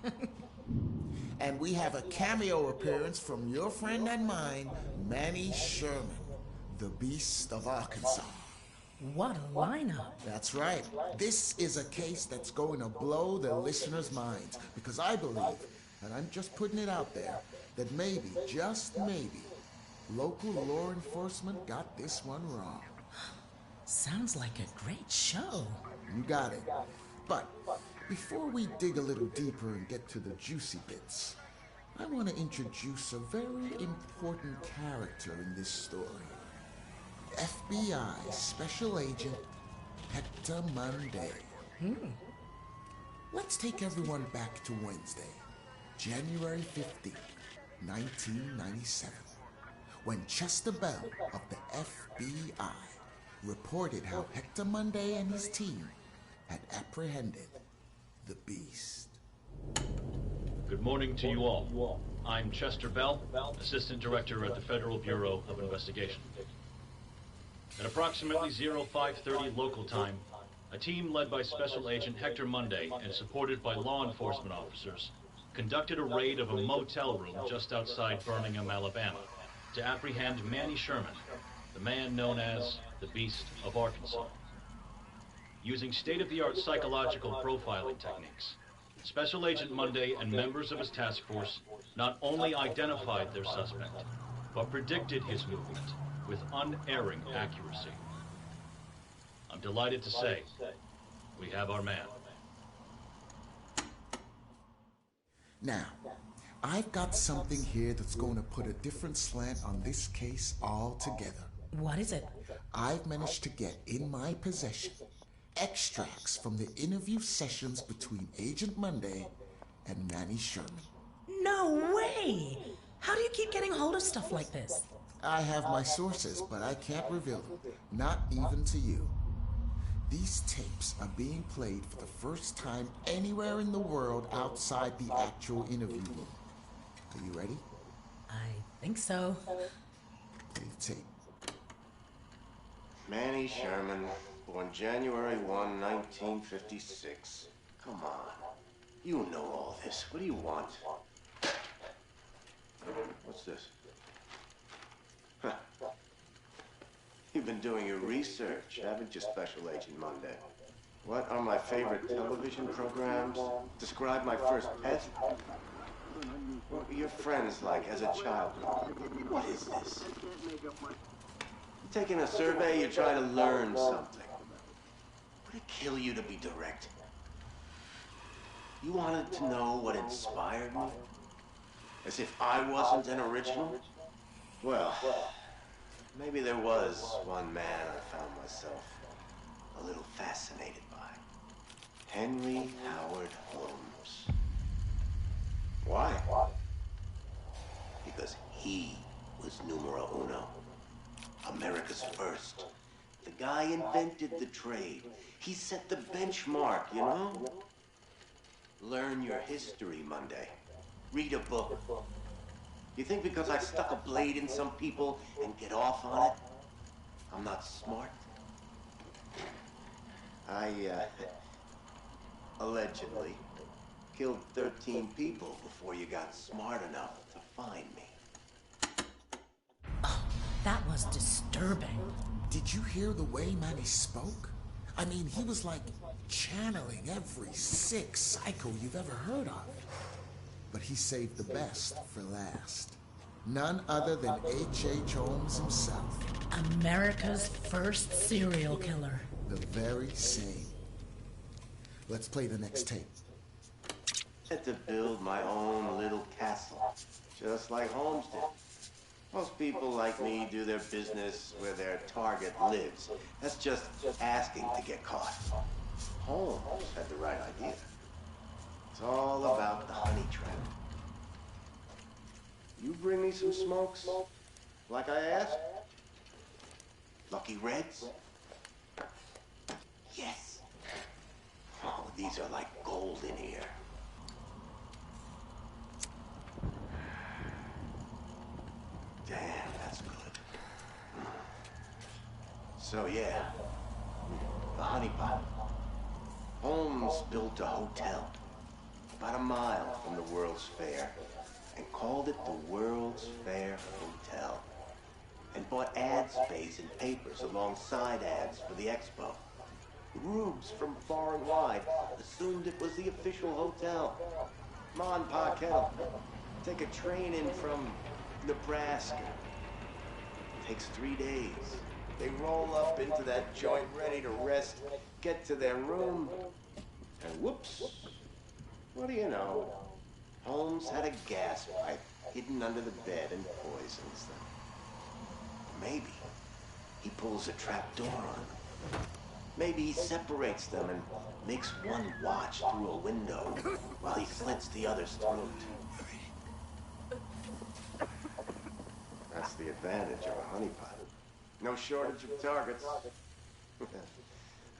And we have a cameo appearance from your friend and mine, Manny Sherman, the Beast of Arkansas. What a lineup. That's right. This is a case that's going to blow the listeners' minds, because I believe, and I'm just putting it out there, that maybe, just maybe, local law enforcement got this one wrong. Sounds like a great show. You got it. But before we dig a little deeper and get to the juicy bits, I want to introduce a very important character in this story. FBI Special Agent Hector Monday. Let's take everyone back to Wednesday, January 15th, 1997, when Chester Bell of the FBI reported how Hector Monday and his team had apprehended the Beast. Good morning to you all. I'm Chester Bell, Assistant Director at the Federal Bureau of Investigation. At approximately 0530 local time, a team led by Special Agent Hector Monday and supported by law enforcement officers conducted a raid of a motel room just outside Birmingham, Alabama, to apprehend Manny Sherman, the man known as the Beast of Arkansas. Using state-of-the-art psychological profiling techniques, Special Agent Monday and members of his task force not only identified their suspect, but predicted his movement with unerring accuracy. I'm delighted to say, we have our man. Now, I've got something here that's going to put a different slant on this case altogether. What is it? I've managed to get in my possession extracts from the interview sessions between Agent Monday and Manny Sherman. No way! How do you keep getting hold of stuff like this? I have my sources, but I can't reveal them, not even to you. These tapes are being played for the first time anywhere in the world outside the actual interview room. Are you ready? I think so. Play the tape. Manny Sherman, born January 1, 1956. Come on. You know all this. What do you want? What's this? Huh. You've been doing your research, haven't you, Special Agent Monday? What are my favorite television programs? Describe my first pet? What were your friends like as a child? What is this? You're taking a survey, you're trying to learn something. Would it kill you to be direct? You wanted to know what inspired me? As if I wasn't an original? Well, maybe there was one man I found myself a little fascinated by. Henry Howard Holmes. Why? Because he was numero uno. America's first. The guy invented the trade. He set the benchmark, you know? Learn your history, Monday. Read a book. You think because I stuck a blade in some people and get off on it, I'm not smart? I, allegedly killed 13 people before you got smart enough to find me. Oh, that was disturbing. Did you hear the way Manny spoke? I mean, he was like channeling every sick psycho you've ever heard of. But he saved the best for last. None other than H.H. Holmes himself. America's first serial killer. The very same. Let's play the next tape. I had to build my own little castle, just like Holmes did. Most people like me do their business where their target lives. That's just asking to get caught. Holmes had the right idea. It's all about the honey trap. You bring me some smokes, like I asked? Lucky Reds? Yes. Oh, these are like gold in here. Damn, that's good. So yeah, the honeypot. Holmes built a hotel about a mile from the World's Fair and called it the World's Fair Hotel, and bought ad space in papers alongside ads for the expo. Rubes from far and wide assumed it was the official hotel. Ma and Pa Kettle. Take a train in from Nebraska. Takes 3 days. They roll up into that joint ready to rest, get to their room, and whoops, what do you know? Holmes had a gas pipe hidden under the bed and poisons them. Maybe he pulls a trap door on them. Maybe he separates them and makes one watch through a window while he slits the other's throat. That's the advantage of a honeypot. No shortage of targets.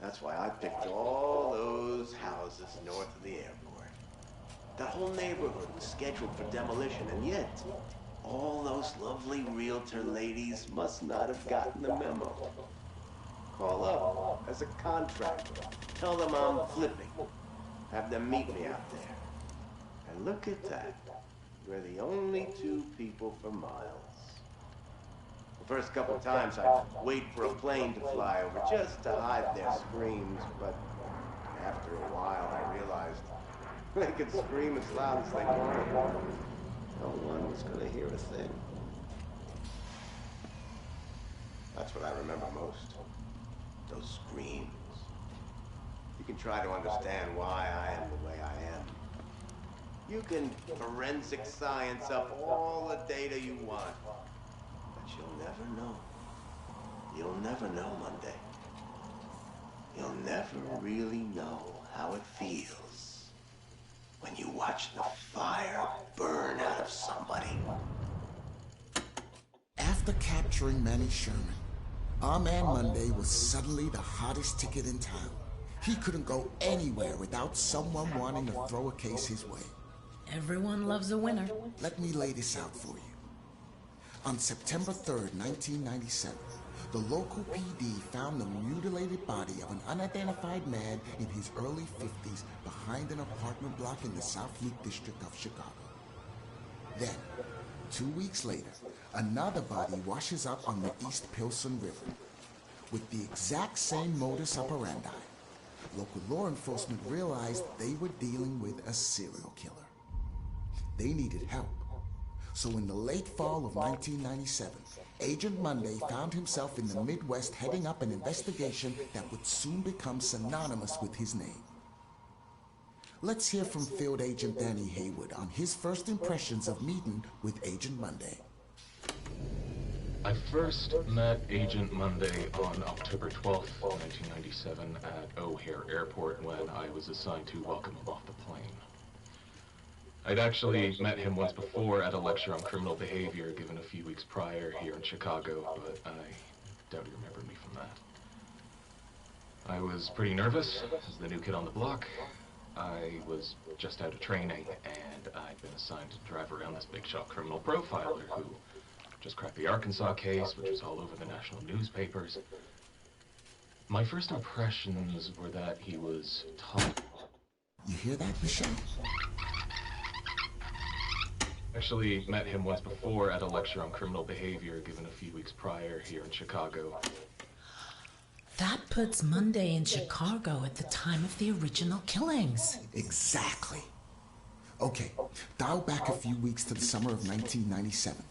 That's why I picked all those houses north of the airport. That whole neighborhood was scheduled for demolition, and yet all those lovely realtor ladies must not have gotten the memo. Call up as a contractor. Tell them I'm flipping. Have them meet me out there. And look at that. We're the only two people for miles. The first couple times I'd wait for a plane to fly over just to hide their screams, but after a while I realized they could scream as loud as they wanted. No one was going to hear a thing. That's what I remember most. Those screams. You can try to understand why I am the way I am. You can forensic science up all the data you want. But you'll never know. You'll never know, Monday. You'll never really know how it feels when you watch the fire burn out of somebody. After capturing Manny Sherman, our man Monday was suddenly the hottest ticket in town. He couldn't go anywhere without someone wanting to throw a case his way. Everyone loves a winner. Let me lay this out for you. On September 3rd, 1997, the local PD found the mutilated body of an unidentified man in his early 50s behind an apartment block in the South Loop district of Chicago. Then, 2 weeks later, another body washes up on the East Pilsen River. With the exact same modus operandi, local law enforcement realized they were dealing with a serial killer. They needed help. So in the late fall of 1997, Agent Monday found himself in the Midwest heading up an investigation that would soon become synonymous with his name. Let's hear from Field Agent Danny Haywood on his first impressions of meeting with Agent Monday. I first met Agent Monday on October 12th, 1997 at O'Hare Airport when I was assigned to welcome him off the plane. I'd actually met him once before at a lecture on criminal behavior given a few weeks prior here in Chicago, but I doubt he remembered me from that. I was pretty nervous as the new kid on the block. I was just out of training, and I'd been assigned to drive around this big shot criminal profiler who just cracked the Arkansas case, which was all over the national newspapers. My first impressions were that he was tough. You hear that, Michelle? Actually met him once before at a lecture on criminal behavior given a few weeks prior here in Chicago. That puts Monday in Chicago at the time of the original killings. Exactly. Okay, dial back a few weeks to the summer of 1997.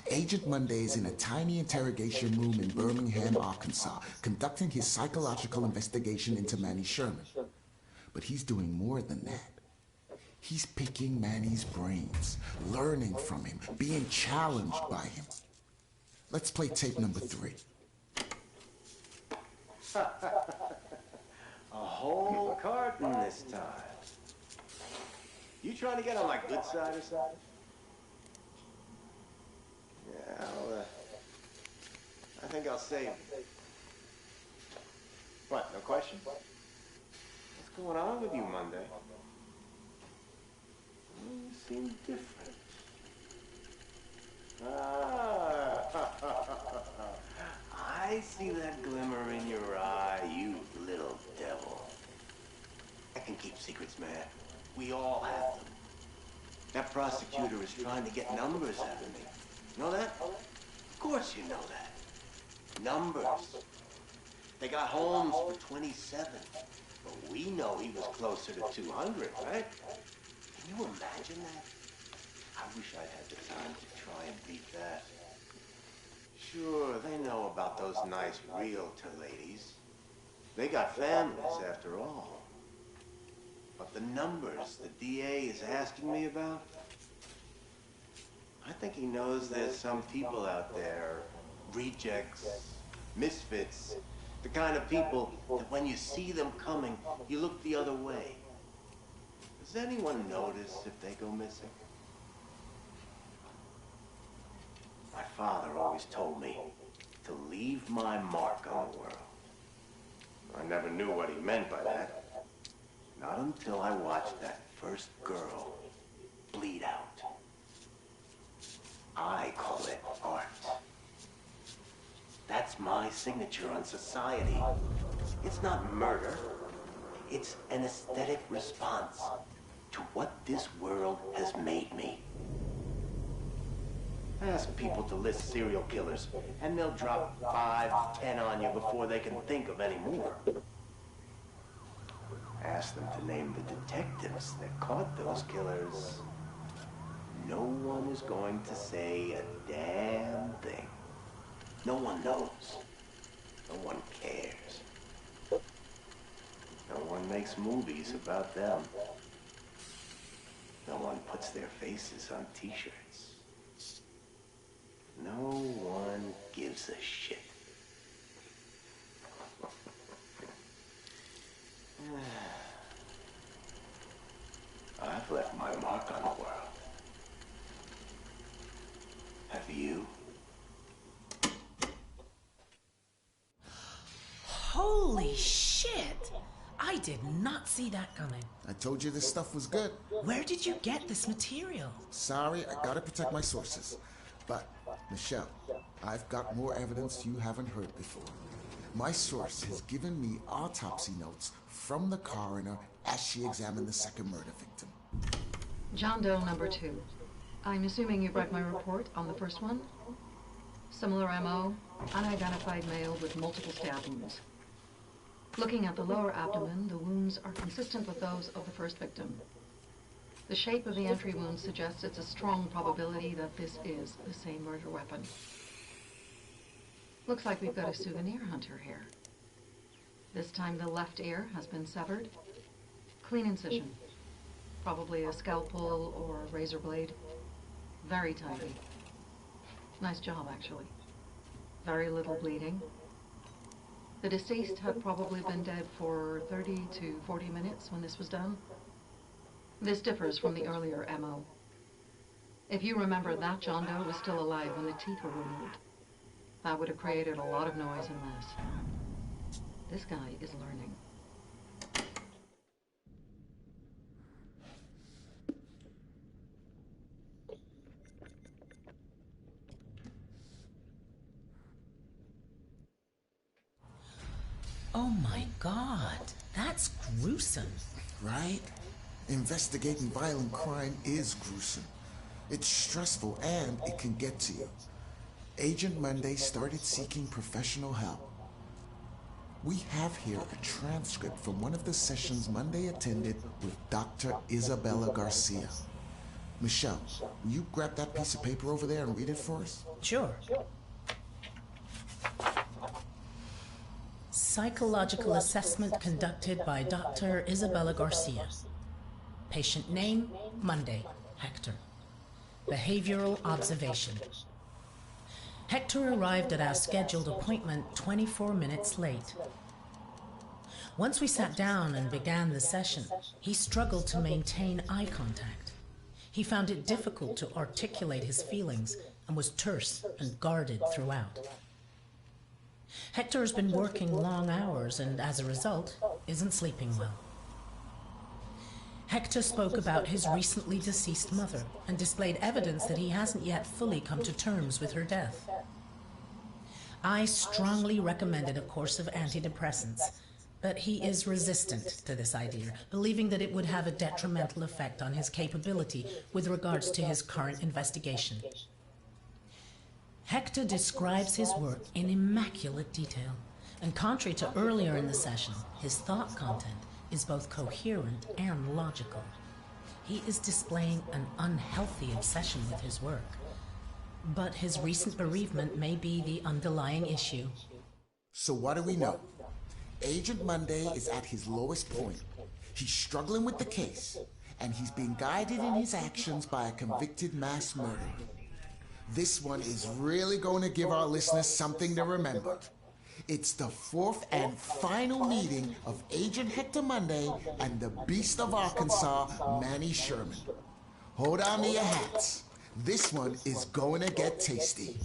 Agent Monday is in a tiny interrogation room in Birmingham, Arkansas, conducting his psychological investigation into Manny Sherman. But he's doing more than that. He's picking Manny's brains, learning from him, being challenged by him. Let's play tape number 3. A whole carton this time. You trying to get on my good side or something? Yeah, I think I'll save you. What, no question? What's going on with you, Monday? You seem different. I see that glimmer in your eye, you little devil. I can keep secrets, man. We all have them. That prosecutor is trying to get numbers out of me. Know that? Of course you know that. Numbers. They got Holmes for 27. But we know he was closer to 200, right? Can you imagine that? I wish I'd had the time to try and beat that. Sure, they know about those nice realtor ladies. They got families, after all. But the numbers the DA is asking me about, I think he knows there's some people out there, rejects, misfits, the kind of people that when you see them coming, you look the other way. Does anyone notice if they go missing? My father always told me to leave my mark on the world. I never knew what he meant by that. Not until I watched that first girl bleed out. I call it art. That's my signature on society. It's not murder. It's an aesthetic response to what this world has made me. Ask people to list serial killers, and they'll drop 5, 10 on you before they can think of any more. Ask them to name the detectives that caught those killers. No one is going to say a damn thing. No one knows. No one cares. No one makes movies about them. No one puts their faces on t-shirts. No one gives a shit. I've left my mark on the world. Have you? Holy shit! I did not see that coming. I told you this stuff was good. Where did you get this material? Sorry, I gotta protect my sources. But, Michelle, I've got more evidence you haven't heard before. My source has given me autopsy notes from the coroner as she examined the second murder victim. John Doe number 2. I'm assuming you've read my report on the first one? Similar MO, unidentified male with multiple stab wounds. Looking at the lower abdomen, the wounds are consistent with those of the first victim. The shape of the entry wound suggests it's a strong probability that this is the same murder weapon. Looks like we've got a souvenir hunter here. This time the left ear has been severed. Clean incision. Probably a scalpel or a razor blade. Very tiny. Nice job, actually. Very little bleeding. The deceased had probably been dead for 30 to 40 minutes when this was done. This differs from the earlier MO. If you remember, that John Doe was still alive when the teeth were removed. That would have created a lot of noise and mess. This guy is learning. Oh my God, that's gruesome. Right? Investigating violent crime is gruesome. It's stressful and it can get to you. Agent Monday started seeking professional help. We have here a transcript from one of the sessions Monday attended with Dr. Isabella Garcia. Michelle, will you grab that piece of paper over there and read it for us? Sure. Psychological assessment conducted by Dr. Isabella Garcia. Patient name, Monday, Hector. Behavioral observation. Hector arrived at our scheduled appointment 24 minutes late. Once we sat down and began the session, he struggled to maintain eye contact. He found it difficult to articulate his feelings and was terse and guarded throughout. Hector has been working long hours and, as a result, isn't sleeping well. Hector spoke about his recently deceased mother and displayed evidence that he hasn't yet fully come to terms with her death. I strongly recommended a course of antidepressants, but he is resistant to this idea, believing that it would have a detrimental effect on his capability with regards to his current investigation. Hector describes his work in immaculate detail, and contrary to earlier in the session, his thought content is both coherent and logical. He is displaying an unhealthy obsession with his work, but his recent bereavement may be the underlying issue. So what do we know? Agent Monday is at his lowest point. He's struggling with the case, and he's being guided in his actions by a convicted mass murderer. This one is really going to give our listeners something to remember. It's the fourth and final meeting of Agent Hector Monday and the Beast of Arkansas, Manny Sherman. Hold on to your hats. This one is going to get tasty.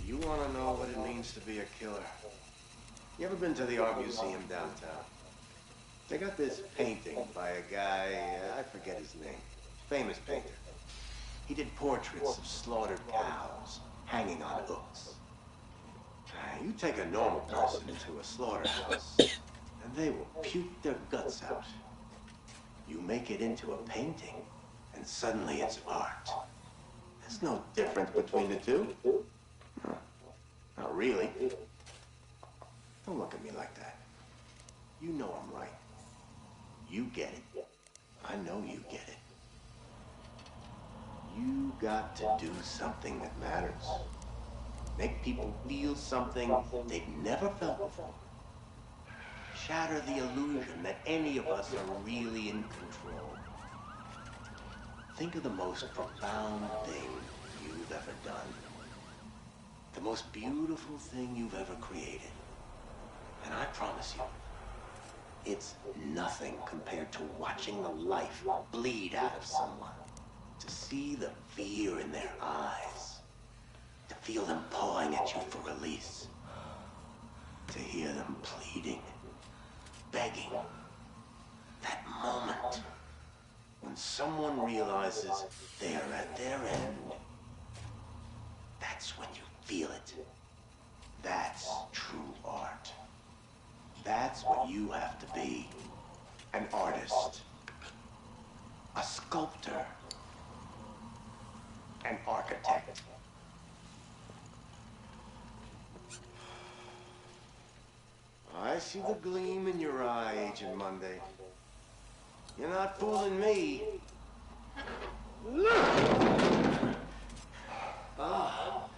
You want to know what it means to be a killer? You ever been to the Art Museum downtown? They got this painting by a guy, I forget his name, famous painter. He did portraits of slaughtered cows hanging on hooks. You take a normal person into a slaughterhouse, and they will puke their guts out. You make it into a painting, and suddenly it's art. There's no difference between the two. No, not really. Don't look at me like that. You know I'm right. You get it. I know you get it. You got to do something that matters. Make people feel something they've never felt before. Shatter the illusion that any of us are really in control. Think of the most profound thing you've ever done. The most beautiful thing you've ever created. And I promise you, it's nothing compared to watching the life bleed out of someone. To see the fear in their eyes. To feel them pawing at you for release. To hear them pleading, begging. That moment when someone realizes they are at their end. That's when you feel it. That's true art. That's what you have to be. An artist. A sculptor. An architect. I see the gleam in your eye, Agent Monday. You're not fooling me. Ah,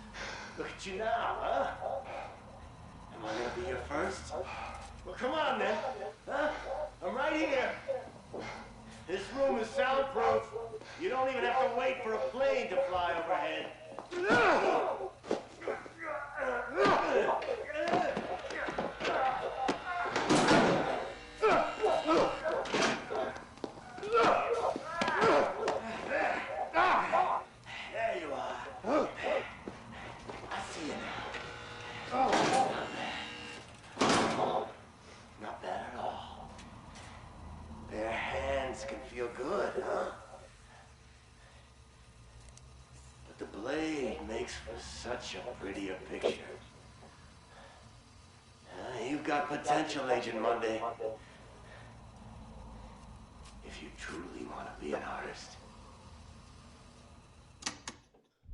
look at you now, huh? Am I gonna be your first? Well, come on then, huh? I'm right here. This room is soundproof. You don't even have to wait for a plane to fly overhead. There you are. I see you now. Not bad at all. Bare hands can feel good, huh? But the blade makes for such a prettier picture. You've got potential, Agent Monday. If you truly want to be an artist.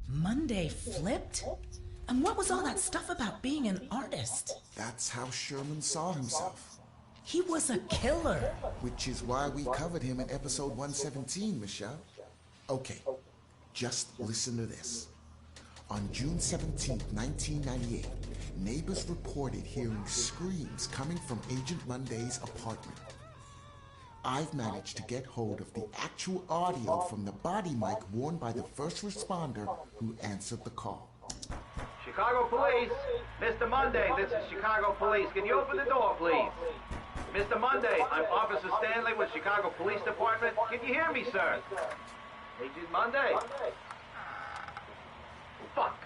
Monday flipped? And what was all that stuff about being an artist? That's how Sherman saw himself. He was a killer. Which is why we covered him in episode 117, Michelle. Okay, just listen to this. On June 17, 1998, neighbors reported hearing screams coming from Agent Monday's apartment. I've managed to get hold of the actual audio from the body mic worn by the first responder who answered the call. Chicago Police, Mr. Monday, this is Chicago Police. Can you open the door, please? Mr. Monday, I'm Officer Stanley with Chicago Police Department. Can you hear me, sir? Agent Monday? Fuck!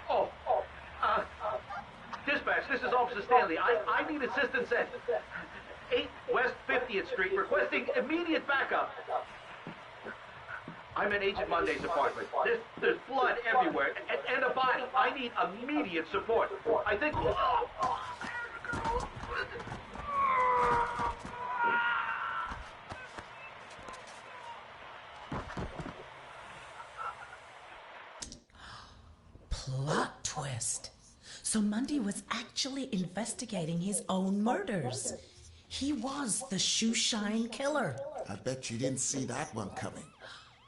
Oh, dispatch, this is Officer Stanley. I need assistance at 8 West 50th Street, requesting immediate backup. I'm in Agent Monday's apartment. There's blood everywhere, and a body. I need immediate support. I think... Plot twist. So Monday was actually investigating his own murders. He was the shoeshine killer. I bet you didn't see that one coming.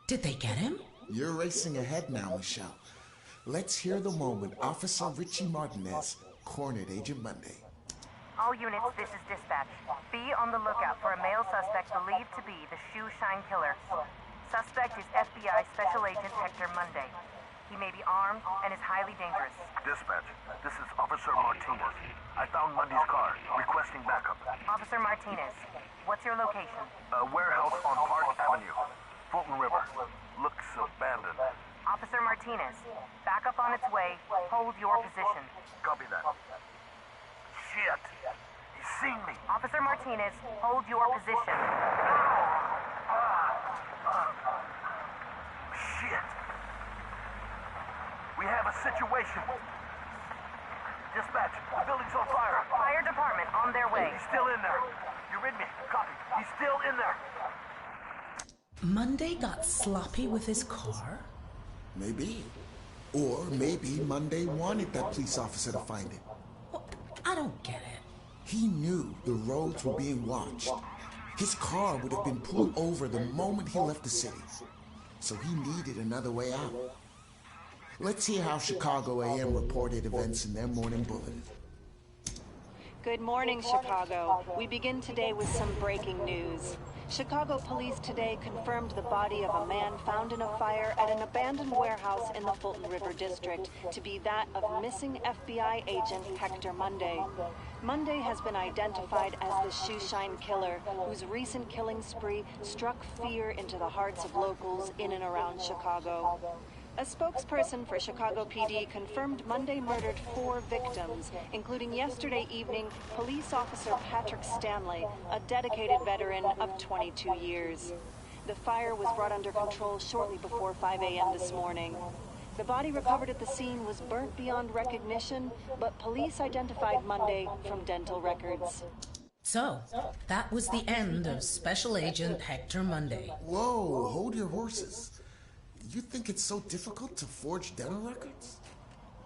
Did they get him? You're racing ahead now, Michelle. Let's hear the moment Officer Richie Martinez cornered Agent Monday. All units, this is dispatch. Be on the lookout for a male suspect believed to be the shoeshine killer. Suspect is FBI Special Agent Hector Monday. He may be armed and is highly dangerous. Dispatch, this is Officer Martinez. I found Monday's car, requesting backup. Officer Martinez, what's your location? A warehouse on Park Avenue, Fulton River. Looks abandoned. Officer Martinez, backup on its way. Hold your position. Copy that. Shit! He's seen me! Officer Martinez, hold your position. Shit! We have a situation. Dispatch, the building's on fire. Fire department on their way. He's still in there. You read me? Copy. He's still in there. Monday got sloppy with his car? Maybe. Or maybe Monday wanted that police officer to find it. Well, I don't get it. He knew the roads were being watched. His car would have been pulled over the moment he left the city. So he needed another way out. Let's hear how Chicago AM reported events in their morning bulletin. Good morning, Chicago. We begin today with some breaking news. Chicago police today confirmed the body of a man found in a fire at an abandoned warehouse in the Fulton River District to be that of missing FBI agent Hector Monday. Monday has been identified as the shoeshine killer, whose recent killing spree struck fear into the hearts of locals in and around Chicago. A spokesperson for Chicago PD confirmed Monday murdered 4 victims, including yesterday evening police officer Patrick Stanley, a dedicated veteran of 22 years. The fire was brought under control shortly before 5 a.m. this morning. The body recovered at the scene was burnt beyond recognition, but police identified Monday from dental records. So, that was the end of Special Agent Hector Monday. Whoa, hold your horses. You think it's so difficult to forge dental records?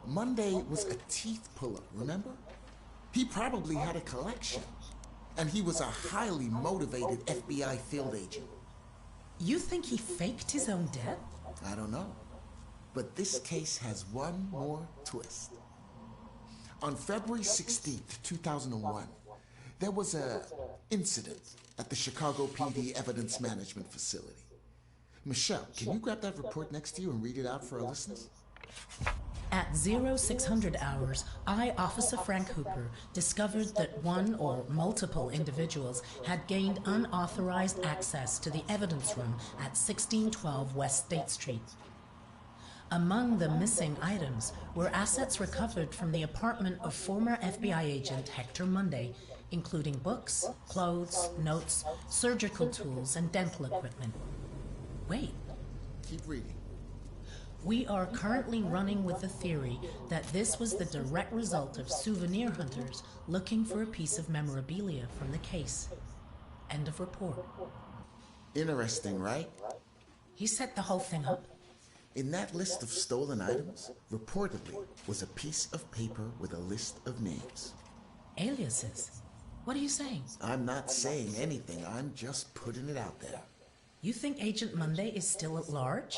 Monday was a teeth puller, remember? He probably had a collection. And he was a highly motivated FBI field agent. You think he faked his own death? I don't know. But this case has one more twist. On February 16th, 2001, there was an incident at the Chicago PD Evidence Management Facility. Michelle, can you grab that report next to you and read it out for our listeners? At 0600 hours, I, Officer Frank Hooper, discovered that one or multiple individuals had gained unauthorized access to the evidence room at 1612 West State Street. Among the missing items were assets recovered from the apartment of former FBI agent Hector Monday, including books, clothes, notes, surgical tools, and dental equipment. Wait. Keep reading. We are currently running with the theory that this was the direct result of souvenir hunters looking for a piece of memorabilia from the case. End of report. Interesting, right? He set the whole thing up. In that list of stolen items, reportedly, was a piece of paper with a list of names. Aliases? What are you saying? I'm not saying anything. I'm just putting it out there. You think Agent Monday is still at large?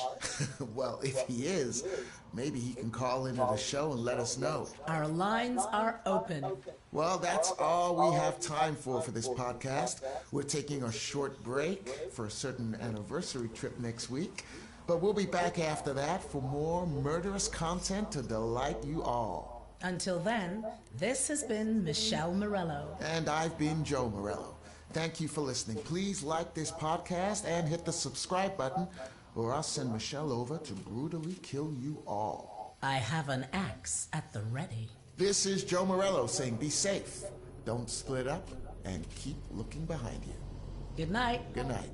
Well, if he is, maybe he can call into the show and let us know. Our lines are open. Well, that's all we have time for this podcast. We're taking a short break for a certain anniversary trip next week, but we'll be back after that for more murderous content to delight you all. Until then, this has been Michelle Morello. And I've been Joe Morello. Thank you for listening. Please like this podcast and hit the subscribe button, or I'll send Michelle over to brutally kill you all. I have an axe at the ready. This is Joe Morello saying be safe, don't split up, and keep looking behind you. Good night. Good night.